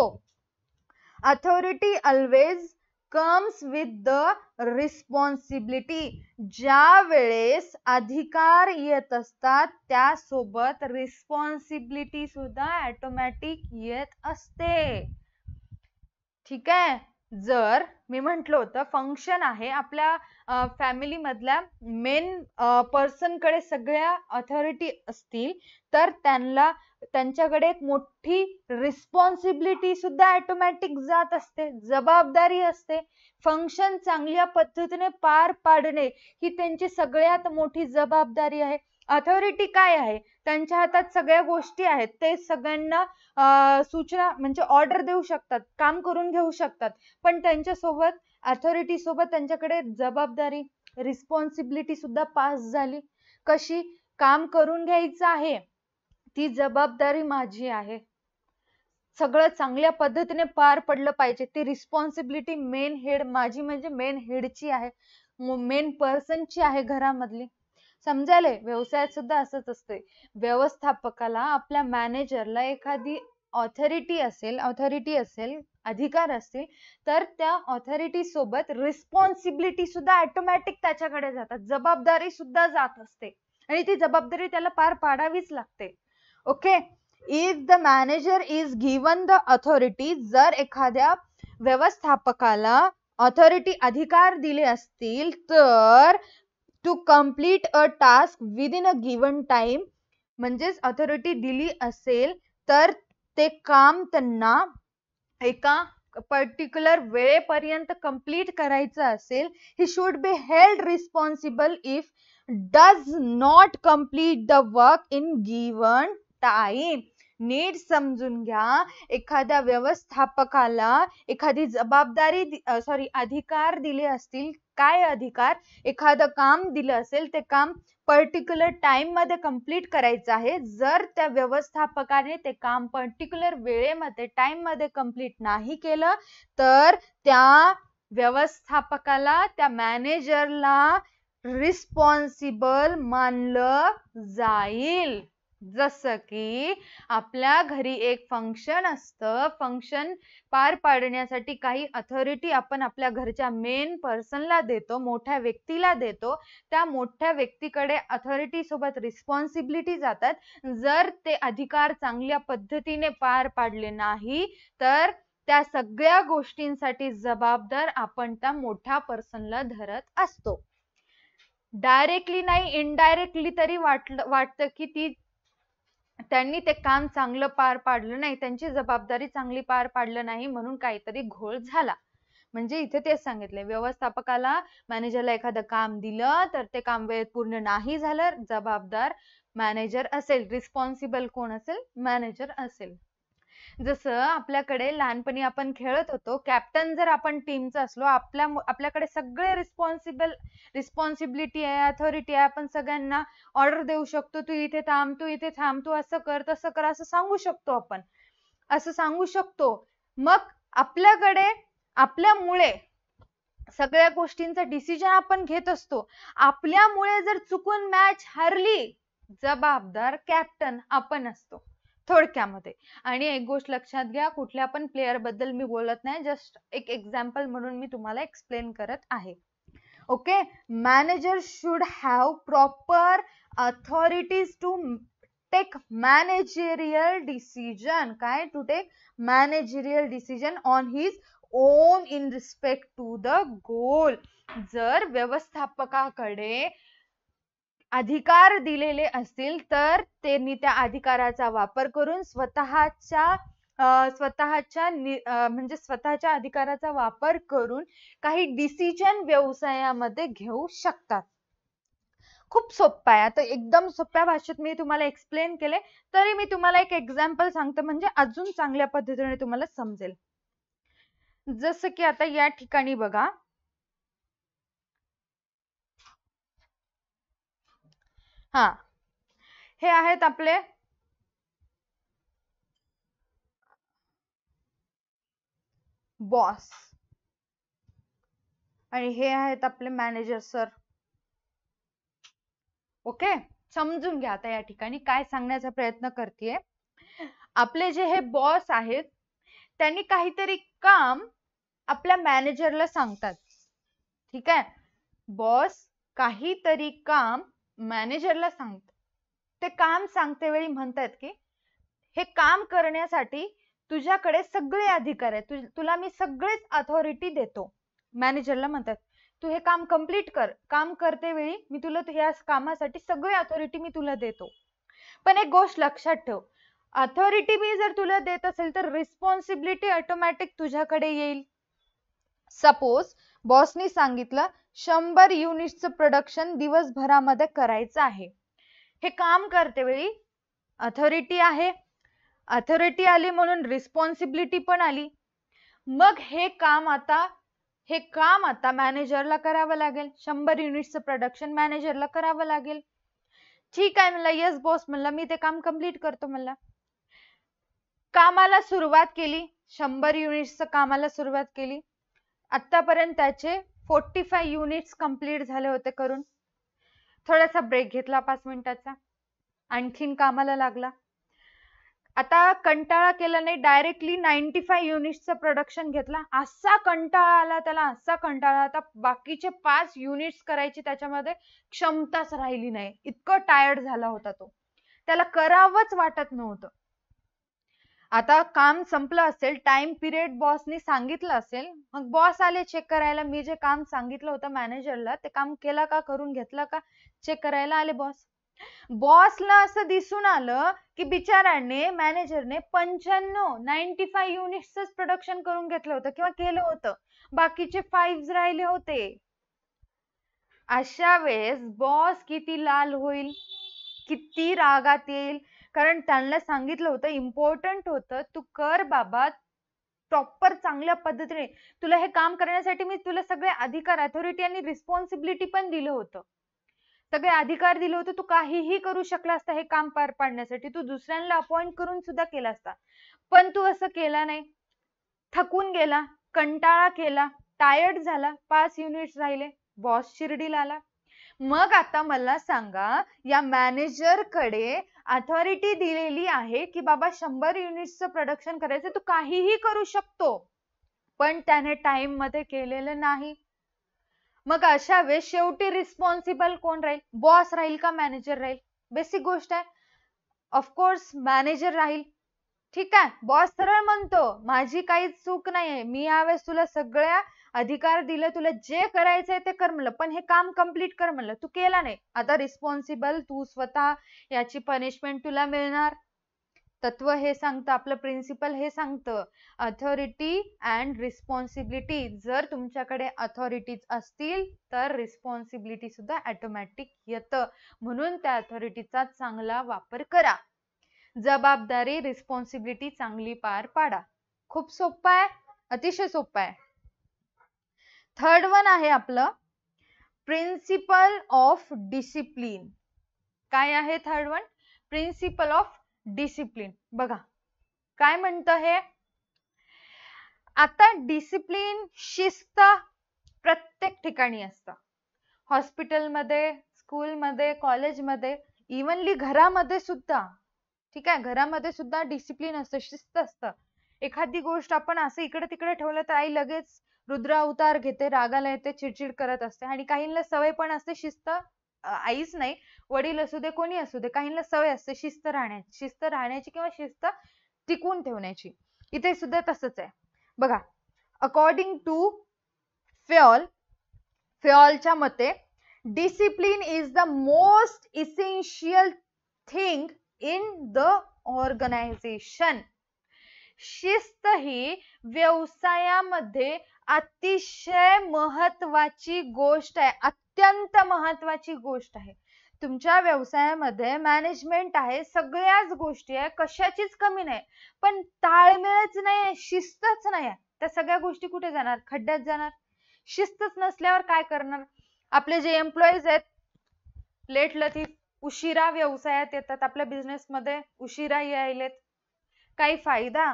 Authority always comes with the responsibility. ज्या वेळेस अधिकार येत असतात त्यासोबत रिस्पॉन्सिबिलिटी सुद्धा ऑटोमॅटिक येत असते. ठीक आहे. जर मी म्हटलं होतं फंक्शन आहे, आपल्या फॅमिली मधल्या मेन पर्सन कडे सगळ्या अथॉरिटी असतील तर त्यांच्याकडे एक मोठी रिस्पॉन्सिबिलिटी सुद्धा ऑटोमॅटिक जात असते, जबाबदारी असते. फंक्शन चांगल्या पद्धतीने पार पाडणे ही त्यांची सगळ्यात मोठी जबाबदारी आहे. अथॉरिटी काय आहे, त्यांच्या हातात सगळ्या गोष्टी आहेत, ते सगळ्यांना सूचना म्हणजे ऑर्डर देऊ शकतात, काम करून घेऊ शकतात. पण त्यांच्यासोबत, अथॉरिटी सोबत त्यांच्याकडे जबाबदारी, रिस्पॉन्सिबिलिटी सुद्धा पास झाली. कशी? काम करून घ्यायचं आहे, ती जबाबदारी माझी आहे, सगळं चांगल्या पद्धतीने पार पडलं पाहिजे, ती रिस्पॉन्सिबिलिटी मेन हेड माझी म्हणजे मेन हेडची आहे, मेन पर्सनची आहे घरामधली. समजायले? व्यवसायात सुद्धा असंच असते. व्यवस्थापकाला, आपल्या मॅनेजरला एखादी ऑथॉरिटी असेल, अधिकार असतील तर त्या ऑथॉरिटी सोबत रिस्पॉन्सिबिलिटी सुद्धा ऑटोमॅटिक त्याच्याकडे जातात, जबाबदारी सुद्धा जात असते आणि ती जबाबदारी त्याला पार पाडावीच लागते. Okay. If the manager is given the authority, जर एखाद्या व्यवस्थापकाला ऑथॉरिटी, अधिकार दिले असतील तर to complete a task within a given time, म्हणजेच ऑथॉरिटी दिली असेल तर ते काम त्यांना एका पर्टिक्युलर वेळेपर्यंत कंप्लीट करायचं असेल, he should be held responsible if does not complete the work in given time. नीट समजून घ्या, एखाद्या व्यवस्थापकाला एखादी जबाबदारी अधिकार दिले असतील. काय अधिकार? एखादं काम दिलं असेल, ते काम पर्टिक्युलर टाइम मध्ये कंप्लीट करायचं आहे. जर त्या व्यवस्थापकाने ते काम पर्टिक्युलर वेळेमध्ये, टाइम मध्ये कंप्लीट नाही केलं तर त्या व्यवस्थापकाला, त्या मॅनेजरला रिस्पॉन्सिबल मानलं जाईल. जसं की आपल्या घरी एक फंक्शन असतं, फंक्शन पार पाडण्यासाठी काही अथॉरिटी आपण आपल्या घरच्या मेन पर्सनला देतो, मोठ्या व्यक्तीला देतो. त्या मोठ्या व्यक्तीकडे अथॉरिटी सोबत रिस्पॉन्सिबिलिटी जातात. जर ते अधिकार चांगल्या पद्धतीने पार पाडले नाही तर त्या सगळ्या गोष्टींसाठी जबाबदार आपण त्या मोठ्या पर्सनला धरत असतो. डायरेक्टली नाही, इनडायरेक्टली तरी वाटतं की त्यांनी ते काम चांगलं पार पाडलं नाही, त्यांची जबाबदारी चांगली पार पाडलं नाही म्हणून काहीतरी घोळ झाला. म्हणजे इथे तेच सांगितलंय, व्यवस्थापकाला मॅनेजरला एखादं काम दिलं तर ते काम वेळेत पूर्ण नाही झालं, जबाबदार मॅनेजर असेल. रिस्पॉन्सिबल कोण असेल? मॅनेजर असेल. जसं आपल्याकडे लहानपणी आपण खेळत होतो, कॅप्टन जर आपण टीमचा असलो, आपल्याकडे सगळे रिस्पॉन्सिबिलिटी आहे, अथॉरिटी आहे. आपण सगळ्यांना ऑर्डर देऊ शकतो, तू इथे थांब, तू इथे थांब, तू असं कर, तसं कर, असं सांगू शकतो आपण. असं सांगू शकतो. मग आपल्यामुळे सगळ्या गोष्टींचा डिसिजन आपण घेत असतो. आपल्यामुळे जर चुकून मॅच हरली, जबाबदार कॅप्टन आपण असतो थोडक्यामध्ये. आणि एक गोष्ट लक्षात घ्या, कुठल्या पण प्लेयर बद्दल मी बोलत नाही, जस्ट एक एक्झाम्पल म्हणून मी तुम्हाला एक्सप्लेन करत आहे. Okay, manager should have proper authorities to take managerial decision. काय? To take managerial decision on his own in respect to the goal. जर व्यवस्थापकाकडे अधिकार दिलेले असतील तर त्यांनी त्या अधिकाराचा वापर करून स्वतःच्या अधिकाराचा वापर करून काही डिसिजन व्यवसायामध्ये घेऊ शकतात. खूप सोपं आहे. आता एकदम सोप्या भाषेत मी तुम्हाला एक्सप्लेन केले, तरी मी तुम्हाला एक एक्झाम्पल सांगते, म्हणजे अजून चांगल्या पद्धतीने तुम्हाला समजेल. जसं की आता या ठिकाणी बघा, हे आहेत आपले बॉस आणि हे आहेत आपले मॅनेजर सर. ओके, समजून घ्या. आता या ठिकाणी काय सांगण्याचा प्रयत्न करतेय, आपले जे हे बॉस आहेत त्यांनी काहीतरी काम आपल्या मॅनेजरला सांगतात. ठीक आहे, बॉस काहीतरी काम मॅनेजरला सांगतात. ते काम सांगते वेळी म्हणतात की हे काम करण्यासाठी तुझ्याकडे सगळे अधिकार आहेत, तुला मी सगळेच अथॉरिटी देतो. मॅनेजरला म्हणतात तू हे काम कंप्लीट कर. काम करते वेळी मी तुला या कामासाठी सगळे अथॉरिटी मी तुला देतो. पण एक गोष्ट लक्षात ठेव, अथॉरिटी मी जर तुला देत असेल तर रिस्पॉन्सिबिलिटी ऑटोमॅटिक तुझ्याकडे येईल. सपोज बॉसनी सांगितलं 100 युनिट्सचं प्रोडक्शन दिवसभरामध्ये करायचं आहे. हे काम करते वेळी अथॉरिटी आहे, अथॉरिटी आली म्हणून रिस्पॉन्सिबिलिटी पण आली. मग हे काम आता मॅनेजरला करावं लागेल. 100 युनिट्सचं प्रोडक्शन मॅनेजरला करावं लागेल. ठीक आहे म्हणलं, येस बॉस म्हणलं, मी ते काम कंप्लीट करतो म्हणलं. कामाला सुरुवात केली, 100 युनिट्सचं कामाला सुरुवात केली. आतापर्यंत त्याचे 45 युनिट्स कंप्लीट झाले होते करून. थोडासा ब्रेक घेतला 5 मिनिटाचा, आणखीन कामाला लागला. आता कंटाळा केला नाही, डायरेक्टली 95 युनिट्सचं प्रोडक्शन घेतला. असा कंटाळा आला त्याला, असा कंटाळा, आता बाकीचे 5 युनिट्स करायची त्याच्यामध्ये क्षमताच राहिली नाही. इतकं टायर्ड झाला होता तो, त्याला करावंच वाटत नव्हतं. आता काम संपलं असेल, टाइम पिरियड बॉसनी सांगितलं असेल, मग बॉस आले चेक करायला. मी जे काम सांगितलं होतं मॅनेजरला ते काम केलं का, करून घेतलं का, चेक करायला आले बॉस. बॉसला असं दिसून आलं की बिचाराने मॅनेजरने 95 युनिट्सच प्रोडक्शन करून घेतलं होतं किंवा केलं होतं, बाकीचे 5 राहिले होते. अशा वेळेस बॉस किती लाल होईल, किती रागात येईल. कारण त्यांना सांगितलं होतं, इम्पॉर्टंट होतं, तू कर बाबा प्रॉपर चांगल्या पद्धतीने. तुला हे काम करण्यासाठी मी तुला सगळे अधिकार, अथॉरिटी आणि रिस्पॉन्सिबिलिटी पण दिलं होतं, सगळे अधिकार दिले होते. तू काहीही करू शकला असता हे काम पार पाडण्यासाठी, तू दुसऱ्यांना अपॉइंट करून सुद्धा केला असता, पण तू असं केला नाही. थकून गेला, कंटाळा केला, टायर्ड झाला, 5 युनिट्स राहिले, बॉस शिर्डीला आला. मग आता मला सांगा, या मॅनेजर कडे अथॉरिटी दिलेली आहे की बाबा 100 युनिट्सचं प्रोडक्शन करायचं, तू काहीही करू शकतो, पण त्याने टाइम मध्ये केलेलं नाही. मग अशा वेळेस शेवटी रिस्पॉन्सिबल कोण राहील? बॉस राहील का मॅनेजर राहील? बेसिक गोष्ट आहे, ऑफकोर्स मॅनेजर राहील. ठीक आहे, बॉस सरळ म्हणतो माझी काहीच चूक नाहीये, मी यावेळेस तुला सगळ्या अधिकार दिले, तुला जे करायचंय ते कर म्हणलं, पण हे काम कंप्लीट कर म्हणलं, तू केला नाही. आता रिस्पॉन्सिबल तू स्वतः, याची पनिशमेंट तुला मिळणार. तत्व हे सांगतं, आपलं प्रिन्सिपल हे सांगतं, अथॉरिटी अँड रिस्पॉन्सिबिलिटी. जर तुमच्याकडे अथॉरिटीज असतील तर रिस्पॉन्सिबिलिटी सुद्धा ऑटोमॅटिक येतं. म्हणून त्या अथॉरिटीचा चांगला वापर करा. जबाबदारी, रिस्पॉन्सिबिलिटी चांगली पार पाडा. खूप सोपं आहे, अतिशय सोपं आहे. थर्ड वन आहे आपलं प्रिन्सिपल ऑफ डिसिप्लिन. काय आहे third one? Principle of discipline. बघा काय म्हणतं हे. आता डिसिप्लिन, शिस्त प्रत्येक ठिकाणी असतं. हॉस्पिटलमध्ये, स्कूलमध्ये, कॉलेजमध्ये, इव्हनली घरामध्ये सुद्धा. ठीक आहे, घरामध्ये सुद्धा डिसिप्लिन असतं, शिस्त असतं. एखादी गोष्ट आपण असं इकडे तिकडे ठेवलं तर आई लगेच रुद्र अवतार घेते, रागाला येते, चिडचिड करत असते. आणि काहींना सवय पण असते शिस्त, आईच नाही, वडील असू दे, कोणी असू दे, काहींना सवय असते शिस्त राहण्याची किंवा शिस्त टिकवून ठेवण्याची. इथे सुद्धा तसंच आहे. बघा, अकॉर्डिंग टू फ्योलच्या मते discipline is the most essential thing in the organisation. शिस्त ही व्यवसायामध्ये अतिशय महत्वाची गोष्ट आहे, अत्यंत महत्वाची गोष्ट आहे. तुमच्या व्यवसायामध्ये मॅनेजमेंट आहे, सगळ्याच गोष्टी आहे, कशाचीच कमी नाही, पण ताळमेळच नाही, शिस्तच नाही. त्या सगळ्या गोष्टी कुठे जाणार? खड्ड्यात जाणार. शिस्तच नसल्यावर काय करणार? आपले जे एम्प्लॉईज आहेत, लेट लतीफ, उशिरा व्यवसायात येतात, आपल्या बिझनेस मध्ये उशिरा यायलेत, काही फायदा?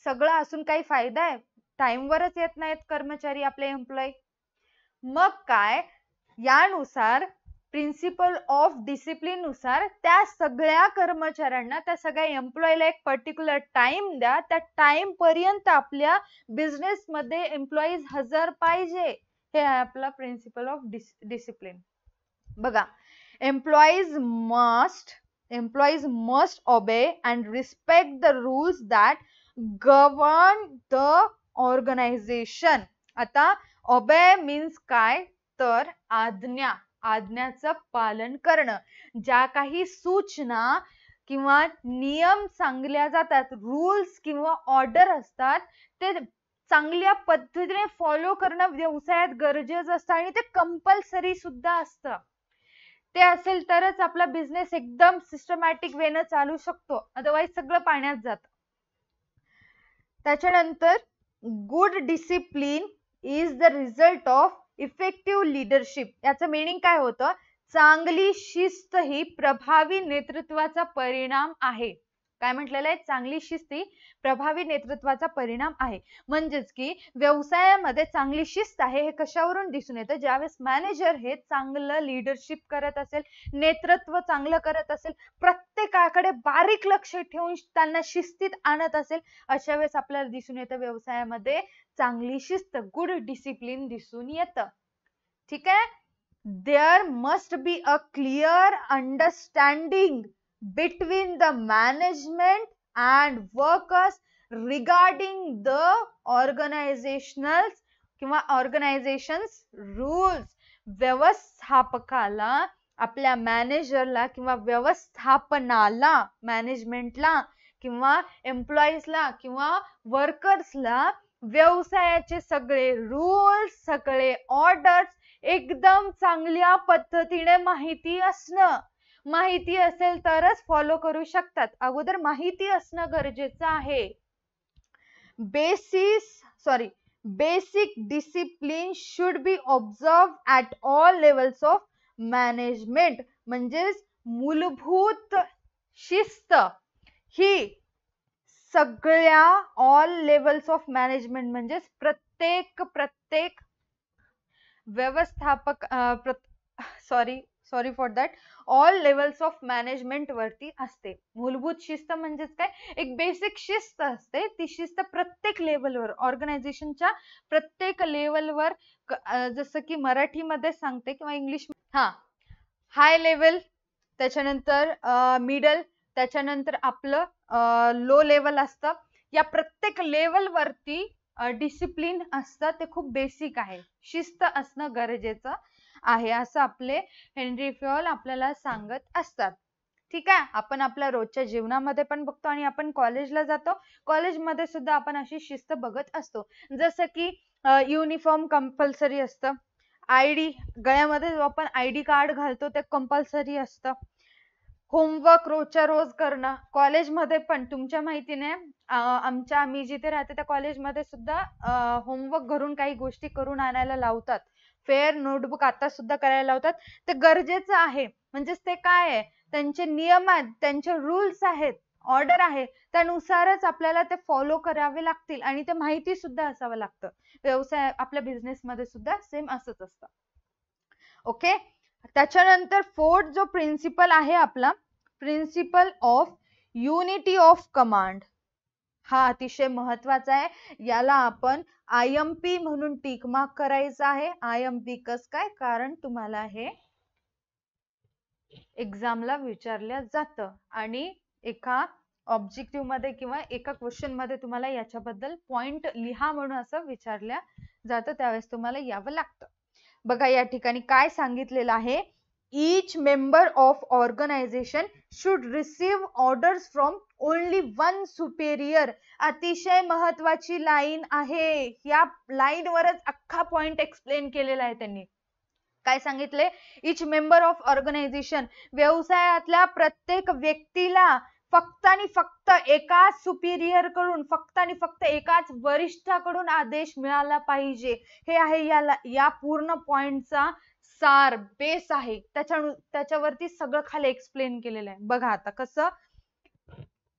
सगळं असून काही फायदा आहे? टाइमवरच येत नाहीत कर्मचारी, आपले एम्प्लॉई. मग काय, यानुसार प्रिन्सिपल ऑफ डिसिप्लिन नुसार त्या सगळ्या कर्मचाऱ्यांना, त्या सगळ्या एम्प्लॉईला एक पर्टिक्युलर टाइम द्या. त्या टाइम पर्यंत आपल्या बिझनेस मध्ये एम्प्लॉईज हजर पाहिजे. हे आहे आपला प्रिन्सिपल ऑफ डिसिप्लिन. बघा, employees must obey and respect the rules that govern the organization. आता obey means काय? तर आज्ञाचं पालन करणं. ज्या काही सूचना किंवा नियम सांगल्या जातात, रूल्स किंवा ऑर्डर असतात, ते चांगल्या पद्धतीने फॉलो करणं व्यवसायात गरजेचं असतं आणि ते कंपल्सरी सुद्धा असतं. ते असेल तरच आपला बिझनेस एकदम सिस्टमॅटिक वेनं चालू शकतो, अदरवाईज सगळं पाण्यात जातं. त्याच्यानंतर good discipline is the result of effective leadership. याचं मीनिंग काय होतं? चांगली शिस्त ही प्रभावी नेतृत्वाचा परिणाम आहे. काय म्हटलेलं आहे? चांगली शिस्त ही प्रभावी नेतृत्वाचा परिणाम आहे. म्हणजेच की व्यवसायामध्ये चांगली शिस्त आहे हे कशावरून दिसून येतं? ज्यावेळेस मॅनेजर हे चांगलं लीडरशिप करत असेल, नेतृत्व चांगलं करत असेल, प्रत्येकाकडे बारीक लक्ष ठेवून त्यांना शिस्तीत आणत असेल, अशा वेळेस आपल्याला दिसून येतं व्यवसायामध्ये चांगली शिस्त, गुड डिसिप्लिन दिसून येतं. ठीक आहे. There must be a clear understanding between the management and workers regarding the organization's rules. व्यवस्थापकाला, आपल्या मॅनेजरला किंवा व्यवस्थापनाला, मॅनेजमेंटला किंवा एम्प्लॉईजला किंवा वर्कर्सला व्यवसायाचे सगळे रूल्स, सगळे ऑर्डर्स एकदम चांगल्या पद्धतीने माहिती असणं. माहिती असेल तरच फॉलो करू शकतात. अगोदर माहिती असणं गरजेचं आहे. Basic discipline should be observe at all levels of management. म्हणजेच मूलभूत शिस्त ही सगळ्या ऑल लेवल्स ऑफ मॅनेजमेंट म्हणजेच प्रत्येक व्यवस्थापक sorry for that, all levels of management वरती असते. मूलभूत शिस्त म्हणजेच काय? एक बेसिक शिस्त असते. ती शिस्त प्रत्येक लेवलवर, ऑर्गनायझेशनच्या प्रत्येक लेवलवर, जसं की मराठीमध्ये सांगते किंवा इंग्लिश, हाय लेवल, त्याच्यानंतर मिडल, त्याच्यानंतर आपलं लो लेवल असतं. या प्रत्येक लेवल वरती डिसिप्लिन असतं. ते खूप बेसिक आहे. शिस्त असणं गरजेचं आहे असं आपले हेनरी फ्योल आपल्याला सांगत असतात. ठीक आहे. आपण आपल्या रोजच्या जीवनामध्ये पण बघतो आणि आपण कॉलेजला जातो, कॉलेजमध्ये सुद्धा आपण अशी शिस्त बघत असतो. जसं की युनिफॉर्म कंपल्सरी असतं, ID गळ्यामध्ये जो आपण ID कार्ड घालतो ते कंपल्सरी असतं. होमवर्क रोजच्या रोज करणं, कॉलेजमध्ये पण तुमच्या माहितीने मी जिथे राहते त्या कॉलेजमध्ये सुद्धा होमवर्क घरून काही गोष्टी करून आणायला लावतात. फेअर नोटबुक आता सुद्धा करायला लावतात. ते गरजेचं आहे. म्हणजेच ते काय आहे, त्यांचे नियम आहेत, त्यांचे रूल्स आहेत, ऑर्डर आहे, त्यानुसारच आपल्याला ते फॉलो करावे लागतील आणि ते माहिती सुद्धा असावं लागतं. व्यवसाय आपल्या बिझनेसमध्ये सुद्धा सेम असंच असतं. ओके. त्याच्यानंतर फोर्थ जो प्रिन्सिपल आहे आपला, principle of unity of command, हा अतिशय महत्वाचा आहे. याला आपण IMP म्हणून टिक मार्क करायचा आहे. IMP कस काय, कारण तुम्हाला हे एक्झामला विचारलं जातं आणि एका ऑब्जेक्टिव्ह मध्ये किंवा एका क्वेश्चन मध्ये तुम्हाला याच्याबद्दल पॉइंट लिहा म्हणून असं विचारलं जातं, त्यावेळेस तुम्हाला यावं लागतं. बघा या ठिकाणी काय सांगितलेलं आहे, each member of organization should receive orders from only one superior. अतिशय महत्वाची लाईन आहे. या लाईन वरच अख्खा पॉइंट एक्सप्लेन केलेला आहे त्यांनी. काय सांगितले, each member of organization, व्यवसायातल्या प्रत्येक व्यक्तीला फक्त आणि फक्त एकाच सुपिरियर कडून, फक्त आणि फक्त एकाच वरिष्ठाकडून आदेश मिळाला पाहिजे. हे आहे या पूर्ण पॉइंटचा सार, बेस आहे. त्याच्यावरती सगळं खाली एक्सप्लेन केलेलं आहे. बघा आता कसं,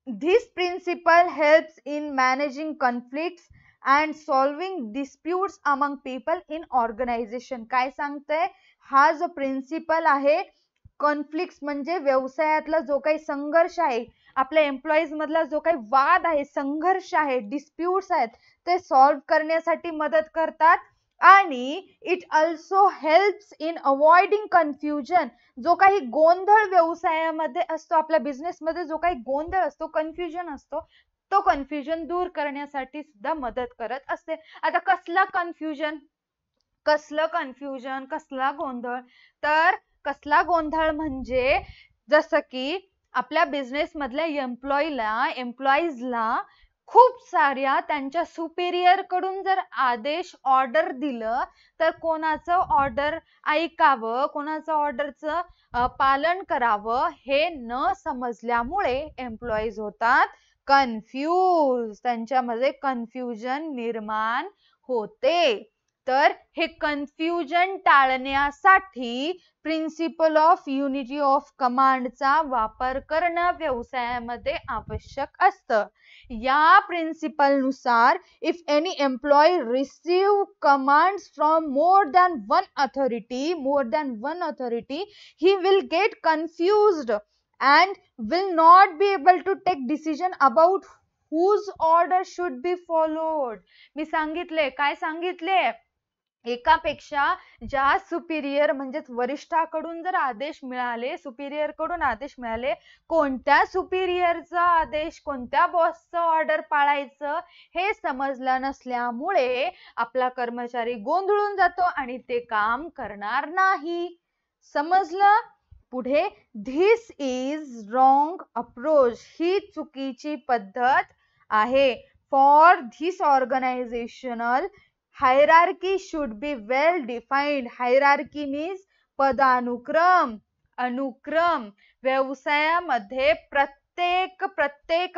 this principle helps in managing conflicts and solving disputes among people in organization. काय सांगतंय, हा जो प्रिन्सिपल आहे, कॉन्फ्लिक्ट म्हणजे व्यवसायातला जो काही संघर्ष आहे, आपल्या एम्प्लॉईज मधला जो काही वाद आहे, संघर्ष आहे, डिस्प्यूट्स आहेत, ते सॉल्व्ह करण्यासाठी मदत करतात. आणि it also helps in avoiding confusion. जो काही गोंधळ व्यवसायामध्ये असतो, आपल्या बिझनेसमध्ये जो काही गोंधळ असतो, कन्फ्युजन असतो, तो कन्फ्युजन दूर करण्यासाठी सुद्धा मदत करत असते. आता कसला कन्फ्युजन, कसला गोंधळ, तर कसला गोंधळ म्हणजे जसं की आपल्या बिझनेस मधल्या एम्प्लॉईजला खूप साऱ्या त्यांच्या सुपेरियर कडून जर आदेश ऑर्डर दिलं तर कोणाचं ऑर्डर ऐकावं, कोणाचं ऑर्डरचं पालन करावं हे न समजल्यामुळे एम्प्लॉईज होतात कन्फ्यूज, त्यांच्यामध्ये कन्फ्युजन निर्माण होते. तर हे कन्फ्युजन टाळण्यासाठी प्रिन्सिपल ऑफ युनिटी ऑफ कमांडचा वापर करणं व्यवसायामध्ये आवश्यक असतं. या प्रिन्सिपल नुसार if any employee receive commands from more than one authority he will get confused and will not be able to take decision about whose order should be followed. मी सांगितले, काय सांगितले, एकापेक्षा ज्या सुपिरियर म्हणजे वरिष्ठाकडून जर आदेश मिळाले, सुपिरियर कडून आदेश मिळाले, कोणत्या सुपिरियरचा आदेश, कोणत्या बॉसचं ऑर्डर पाळायचं हे समजलं नसल्यामुळे आपला कर्मचारी गोंधळून जातो आणि ते काम करणार नाही. समजलं? पुढे, धिस इज रॉंग अप्रोच, ही चुकीची पद्धत आहे. For this organisational hierarchy should be well defined. Hierarchy means पदानुक्रम, अनुक्रम. व्यवसायामध्ये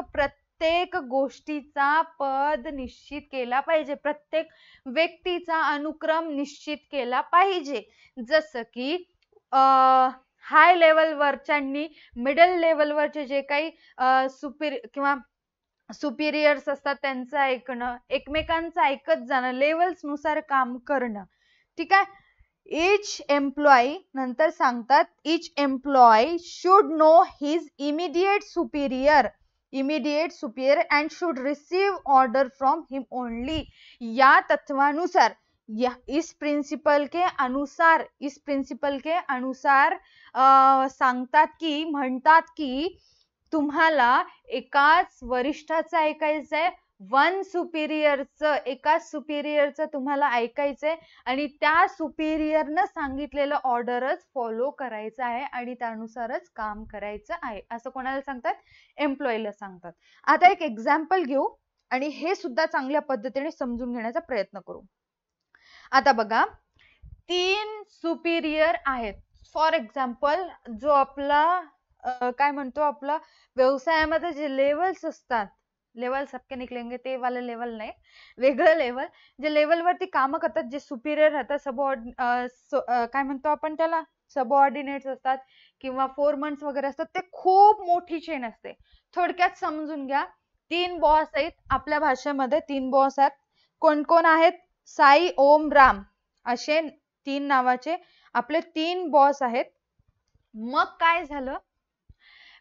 प्रत्येक गोष्टीचा पद निश्चित केला पाहिजे, प्रत्येक व्यक्तीचा अनुक्रम निश्चित केला पाहिजे. जसं की हाय लेवलवरच्यांनी मिडल लेवलवरचे जे काही सुपिरियर्स असतात त्यांचं ऐकणं, एकमेकांचं ऐकत जाणं, लेवल्स नुसार काम करणं. ठीक आहे. इच एम्प्लॉई नंतर सांगतात, each employee should know his immediate superior and should receive order from him only. या तत्वानुसार, इस प्रिंसिपल के अनुसार सांगतात की, म्हणतात की तुम्हाला एकाच वरिष्ठाचं ऐकायचंय, वन सुपिरियरचं, एका सुपिरियरचं तुम्हाला ऐकायचंय आणि त्या सुपिरियरनं सांगितलेलं ऑर्डरच फॉलो करायचं आहे आणि त्यानुसारच काम करायचं आहे, असं कोणाला सांगतात? एम्प्लॉईला सांगतात. आता एक एक्झाम्पल घेऊ आणि हे सुद्धा चांगल्या पद्धतीने समजून घेण्याचा प्रयत्न करू. आता बघा, 3 सुपिरियर आहेत. फॉर एक्झाम्पल जो आपला काय म्हणतो, आपला व्यवसायामध्ये जे लेवल्स असतात, लेवल सबके निकलेंगे ते वाले लेवल नाही, वेगळं लेवल, जे लेवलवरती कामं करतात, जे सुपिरियर राहतात, काय म्हणतो आपण त्याला, सबऑर्डिनेट्स असतात किंवा फोरमन्स वगैरे असतात, ते खूप मोठी चेन असते. थोडक्यात समजून घ्या, 3 बॉस आहेत आपल्या भाषेमध्ये, 3 बॉस आहेत. कोण कोण आहेत? साई, ओम, राम असे 3 नावाचे आपले 3 बॉस आहेत. मग काय झालं,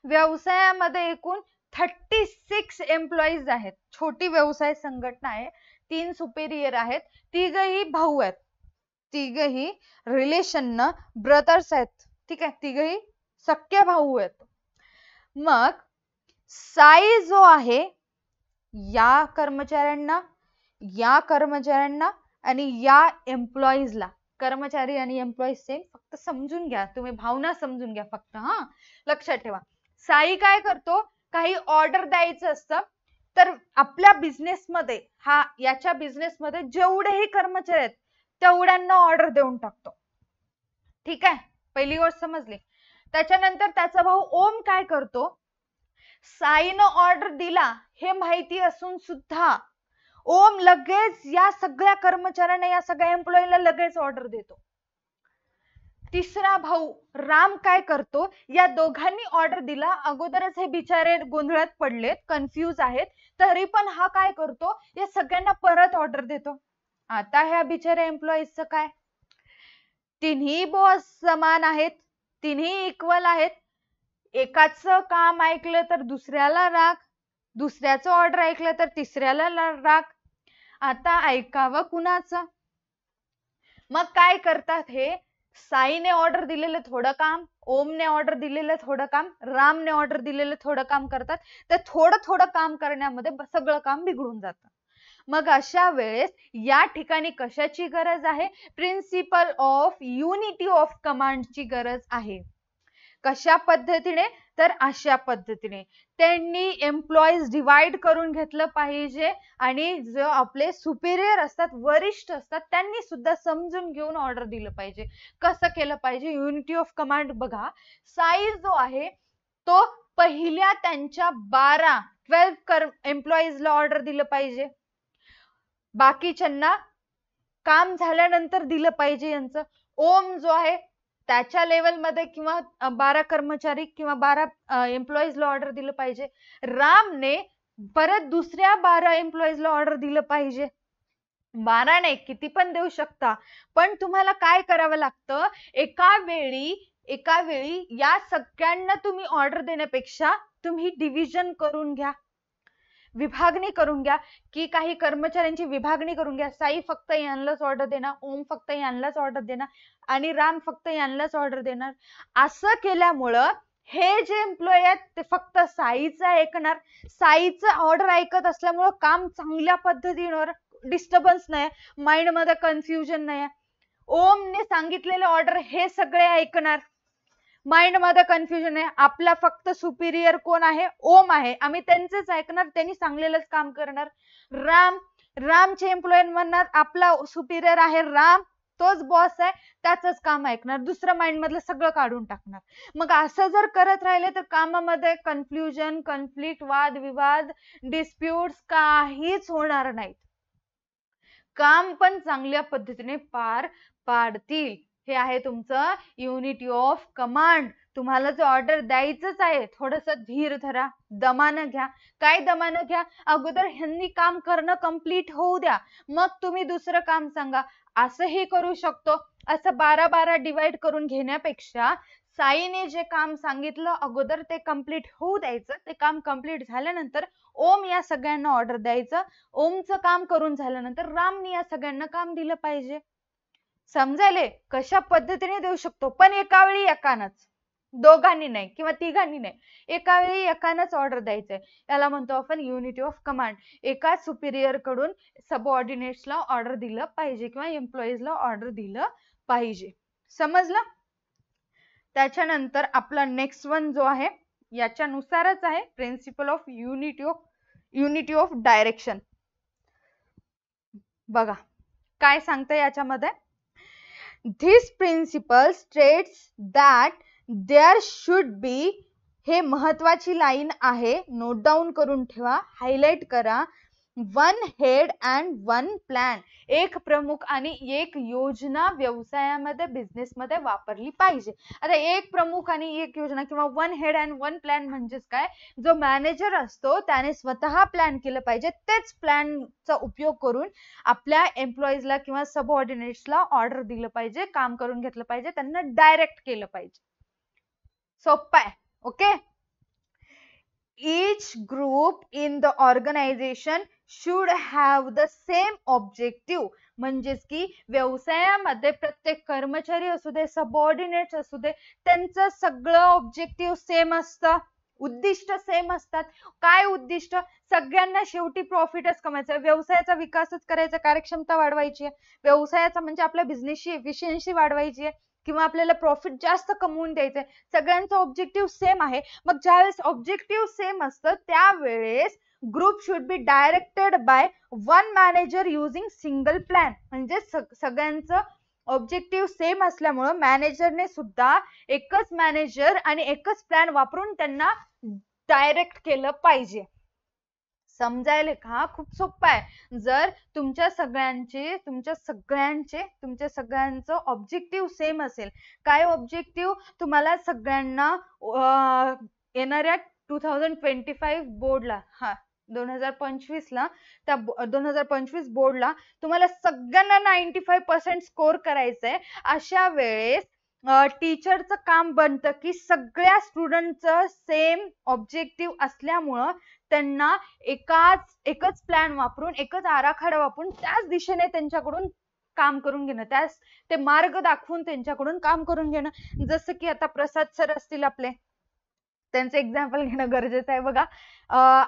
व्यवसायामध्ये एकूण 36 एम्प्लॉईज आहेत. छोटी व्यवसाय संघटना आहे, 3 सुपेरियर आहेत, तिघही भाऊ आहेत, तिघही रिलेशन ब्रदर्स आहेत. ठीक आहे, तिघही सख्खे भाऊ आहेत. मग साई जो आहे, या कर्मचाऱ्यांना, या कर्मचाऱ्यांना आणि या एम्प्लॉईजला, कर्मचारी आणि एम्प्लॉईज सेम, फक्त समजून घ्या तुम्ही, भावना समजून घ्या फक्त, हा लक्षात ठेवा. साई काय करतो, काही ऑर्डर द्यायचं असतं, तर आपल्या बिझनेसमध्ये, हा याच्या बिझनेसमध्ये जेवढेही कर्मचारी आहेत तेवढ्यांना ऑर्डर देऊन टाकतो. ठीक आहे, पहिली गोष्ट समजली. त्याच्यानंतर त्याचा भाऊ ओम काय करतो, साईनं ऑर्डर दिला हे माहिती असून सुद्धा ओम लगेच या सगळ्या कर्मचाऱ्यांना, या सगळ्या एम्प्लॉईला लगेच ऑर्डर देतो. तिसरा भाऊ राम काय करतो, या दोघांनी ऑर्डर दिला, अगोदरच हे बिचारे गोंधळात पडलेत, कन्फ्यूज आहेत, तरी पण हा काय करतो, या सगळ्यांना परत ऑर्डर देतो. आता ह्या बिचाऱ्या एम्प्लॉईजचं काय, तिन्ही बॉस समान आहेत, तिन्ही इक्वल आहेत. एकाचं काम ऐकलं तर दुसऱ्याला राग, दुसऱ्याचं ऑर्डर ऐकलं तर तिसऱ्याला राग. आता ऐकावं कुणाचं? मग काय करतात हे, साईने ऑर्डर दिलेलं थोडं काम, ओमने ऑर्डर दिलेलं थोडं काम, रामने ऑर्डर दिलेलं थोडं काम करतात. तर थोडं थोडं काम करण्यामध्ये सगळं काम बिघडून जातं. मग अशा वेळेस या ठिकाणी कशाची गरज आहे, प्रिन्सिपल ऑफ युनिटी ऑफ कमांडची गरज आहे. कशा पद्धतीने, तर अशा पद्धतीने त्यांनी एम्प्लॉईज डिवाइड करून घेतलं पाहिजे आणि जो आपले सुपिरियर असतात, वरिष्ठ असतात, त्यांनी सुद्धा समजून घेऊन ऑर्डर दिलं पाहिजे. कसं केलं पाहिजे, युनिटी ऑफ कमांड बघा. साई जो आहे तो पहिल्या त्यांच्या 12 एम्प्लॉईजला ऑर्डर दिलं पाहिजे, बाकीच्यांना काम झाल्यानंतर दिलं पाहिजे यांचं. ओम जो आहे त्याच्या लेवलमध्ये किंवा 12 कर्मचारी किंवा 12 एम्प्लॉईजला ऑर्डर दिलं पाहिजे. रामने परत दुसऱ्या 12 एम्प्लॉईजला ऑर्डर दिलं पाहिजे. 12 नाही, किती पण देऊ शकता, पण तुम्हाला काय करावं लागतं, एका वेळी या सगळ्यांना तुम्ही ऑर्डर देण्यापेक्षा तुम्ही डिव्हिजन करून घ्या, विभागणी करून घ्या, की काही कर्मचाऱ्यांची विभागणी करून घ्या. साई फक्त यांनाच ऑर्डर देणार, ओम फक्त यांनाच ऑर्डर देणार आणि राम फक्त यांनाच ऑर्डर देणार. असं केल्यामुळं हे जे एम्प्लॉई आहेत ते फक्त साईचं ऐकणार, साईचं ऑर्डर ऐकत असल्यामुळं काम चांगल्या पद्धतीने, डिस्टर्बन्स नाही, माइंड मध्ये कन्फ्युजन नाही. ओमने सांगितलेले ऑर्डर हे सगळे ऐकणार, माइंड मध्ये कन्फ्युजन आहे. आपला फक्त सुपिरियर कोण आहे, ओम आहे, आम्ही त्यांचेच ऐकणार, त्यांनी सांगलेलंच काम करणार. रामचे एम्प्लॉई म्हणणार आपला सुपिरियर आहे राम, तोच बॉस आहे, त्याचंच काम ऐकणार, दुसरं माइंड मधलं सगळं काढून टाकणार. मग असं जर करत राहिले तर कामामध्ये कन्फ्युजन, कॉन्फ्लिक्ट, वादविवाद, डिस्प्यूट्स काहीच होणार नाहीत. काम पण चांगल्या पद्धतीने पार पाडतील. हे आहे तुमचं युनिटी ऑफ कमांड. तुम्हाला जो ऑर्डर द्यायचंच आहे, थोडंसं धीर धरा, दमानं घ्या. काय दमानं घ्या, अगोदर ह्यांनी काम करणं कंप्लीट होऊ द्या, मग तुम्ही दुसरं काम सांगा. असंही करू शकतो. असं 12-12 डिवाइड करून घेण्यापेक्षा साईने जे काम सांगितलं अगोदर ते कंप्लीट होऊ द्यायचं, ते काम कंप्लीट झाल्यानंतर ओम या सगळ्यांना ऑर्डर द्यायचं, ओमचं काम करून झाल्यानंतर रामने या सगळ्यांना काम दिलं पाहिजे. समजायले कशा पद्धतीने देऊ शकतो, पण एका वेळी एकानच. दोघांनी नाही किंवा तिघांनी नाही, एका वेळी एकानंच ऑर्डर द्यायचंय. याला म्हणतो आपण युनिटी ऑफ कमांड. एका सुपिरियर कडून सबऑर्डिनेट्सला ऑर्डर दिलं पाहिजे किंवा एम्प्लॉईजला ऑर्डर दिलं पाहिजे. समजलं? त्याच्यानंतर आपला नेक्स्ट वन जो आहे याच्यानुसारच आहे, principle of unity of direction. बघा काय सांगतं याच्यामध्ये, this principle states that there should be, हे महत्वाची लाईन आहे, नोट डाऊन करून ठेवा, हायलाइट करा, one head and one plan, एक प्रमुख आणि एक योजना व्यवसायामध्ये बिझनेसमध्ये वापरली पाहिजे. आता एक प्रमुख आणि एक योजना किंवा one head and one plan म्हणजेच काय, जो मॅनेजर असतो त्याने स्वतः प्लॅन केलं पाहिजे, तेच प्लॅनचा उपयोग करून आपल्या एम्प्लॉईजला किंवा सबऑर्डिनेट्सला ऑर्डर दिलं पाहिजे, काम करून घेतलं पाहिजे, त्यांना डायरेक्ट केलं पाहिजे. सोपं आहे. Okay. each group in the organization should have the same objective. म्हणजेच की व्यवसायामध्ये प्रत्येक कर्मचारी असू दे, सबऑर्डिनेट्स असू दे, त्यांचं सगळं ऑब्जेक्टिव्ह सेम असतं, उद्दिष्ट सेम असतात. काय उद्दिष्ट? सगळ्यांना शेवटी प्रॉफिटच कमायचं, व्यवसायाचा विकासच करायचा, कार्यक्षमता वाढवायची आहे, व्यवसायाचा म्हणजे आपल्या बिझनेसची एफिशियन्सी वाढवायची आहे किंवा आपल्याला प्रॉफिट जास्त कमवून द्यायचंय. सगळ्यांचं ऑब्जेक्टिव्ह सेम आहे. मग ज्यावेळेस ऑब्जेक्टिव्ह सेम असतं त्यावेळेस group should be directed by one manager using single plan. म्हणजे सगळ्यांचं ऑब्जेक्टिव्ह सेम असल्यामुळं मॅनेजरने सुद्धा एकच मॅनेजर आणि एकच प्लॅन वापरून त्यांना डायरेक्ट केलं पाहिजे. समजायले का? खूप सोपं आहे. जर तुमच्या सगळ्यांचं ऑब्जेक्टिव्ह सेम असेल, काय ऑब्जेक्टिव्ह? तुम्हाला सगळ्यांना येणाऱ्या 2025 बोर्डला, 2025ला, त्या 2025 बोर्डला तुम्हाला सगळ्यांना 95% स्कोर करायचंय. अशा वेळेस टीचरचं काम बनतं की सगळ्या स्टुडंटचं सेम ऑब्जेक्टिव्ह असल्यामुळं त्यांना एकच प्लॅन वापरून, एकच आराखडा वापरून त्याच दिशेने त्यांच्याकडून काम करून घेणं, ते मार्ग दाखवून त्यांच्याकडून काम करून घेणं. जसं की आता प्रसाद सर असतील आपले, त्यांचं एक्झाम्पल घेणं गरजेचं आहे. बघा,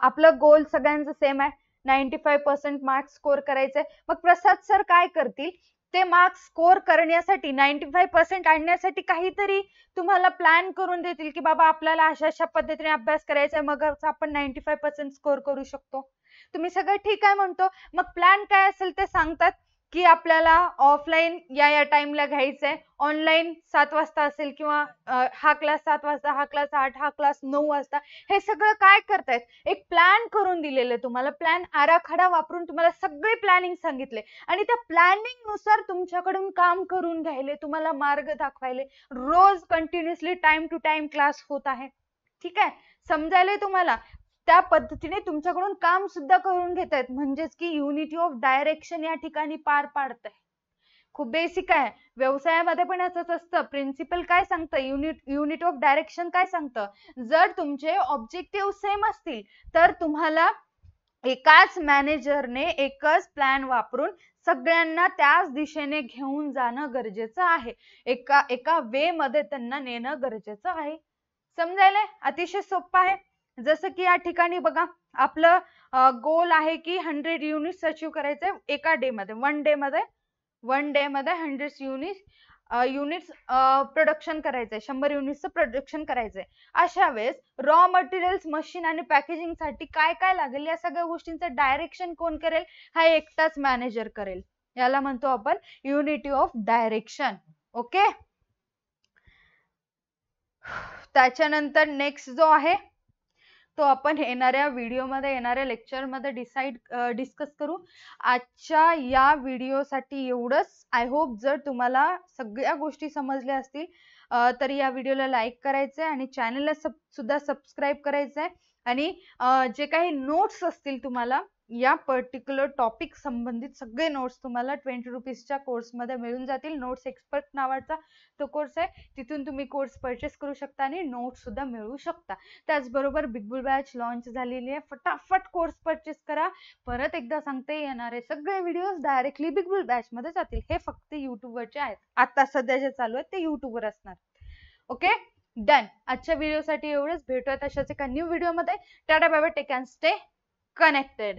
आपलं गोल सगळ्यांचं सेम आहे, 95% मार्क्स स्कोर करायचंय. मग प्रसाद सर काय करतील? ते मार्क्स स्कोर करण्यासाठी, 95% आणण्यासाठी काहीतरी तुम्हाला प्लॅन करून देतील की बाबा आपल्याला अशा अशा पद्धतीने अभ्यास करायचा आहे, मग आपण 95% स्कोर करू शकतो. तुम्ही सगळं ठीक आहे म्हणतो. मग प्लॅन काय असेल ते सांगतात की आपल्याला ऑफलाईन या टाइमला घ्यायचंय, ऑनलाईन 7 वाजता असेल किंवा हा क्लास 7 वाजता, हा क्लास 8, हा क्लास 9 वाजता. हे सगळं काय करतायत? एक प्लॅन करून दिलेलं तुम्हाला, प्लॅन आराखडा वापरून तुम्हाला सगळे प्लॅनिंग सांगितले आणि त्या प्लॅनिंग नुसार तुमच्याकडून काम करून घ्यायले, तुम्हाला मार्ग दाखवायले. रोज continuously time to time class होत आहे. ठीक आहे, समजायलंय तुम्हाला? त्या पद्धतीने तुमच्याकडून काम सुद्धा करून घेत आहेत. म्हणजेच की युनिटी ऑफ डायरेक्शन या ठिकाणी पार पाडत आहे. खूप बेसिक आहे. व्यवसायामध्ये पण असंच असतं. प्रिन्सिपल काय सांगतं? युनिट ऑफ डायरेक्शन काय सांगतं? जर तुमचे ऑब्जेक्टिव्ह सेम असतील तर तुम्हाला एकाच मॅनेजरने एकच प्लॅन वापरून सगळ्यांना त्याच दिशेने घेऊन जाणं गरजेचं आहे. एका वे मध्ये त्यांना नेणं गरजेचं आहे. समजायलंय? अतिशय सोपं आहे. जसं की या ठिकाणी बघा, आपलं गोल आहे की 100 युनिट्स अचीव करायचे एका डे मध्ये, वन डे मध्ये 100 युनिट्स प्रोडक्शन करायचंय, 100 युनिट्सचं प्रोडक्शन करायचंय. अशा वेळेस रॉ मटेरियल्स, मशीन आणि पॅकेजिंग साठी काय काय लागेल या सगळ्या गोष्टींचं डायरेक्शन कोण करेल? हा एकटाच मॅनेजर करेल. याला म्हणतो आपण युनिटी ऑफ डायरेक्शन. ओके. त्याच्यानंतर नेक्स्ट जो आहे तो आपण येणाऱ्या व्हिडिओमध्ये, येणाऱ्या लेक्चरमध्ये डिस्कस करू. आजच्या या व्हिडिओसाठी एवढंच. आय होप जर तुम्हाला सगळ्या गोष्टी समजल्या असतील तर या व्हिडिओला लाईक करायचंय आणि चॅनलला सुद्धा सबस्क्राईब करायचंय. आणि जे काही नोट्स असतील तुम्हाला या पर्टिक्युलर टॉपिक संबंधित सगळे नोट्स तुम्हाला 20 रुपीजच्या कोर्समध्ये मिळून जातील. नोट्स एक्सपर्ट नावाचा तो कोर्स आहे, तिथून तुम्ही कोर्स परचेस करू शकता आणि नोट्स सुद्धा मिळवू शकता. त्याचबरोबर बिग बुल बॅच लॉन्च झालेली आहे. फटाफट कोर्स परचेस करा. परत एकदा सांगते, येणारे सगळे videos directly big boule batch मध्ये जातील. हे फक्त युट्यूबवरचे आहेत. आता सध्या जे चालू आहेत ते युट्यूबवर असणार. ओके. डन. आजच्या व्हिडिओसाठी एवढंच. भेटूयात अशाच एका न्यू व्हिडिओमध्ये. Tata bye bye. Take and stay connected.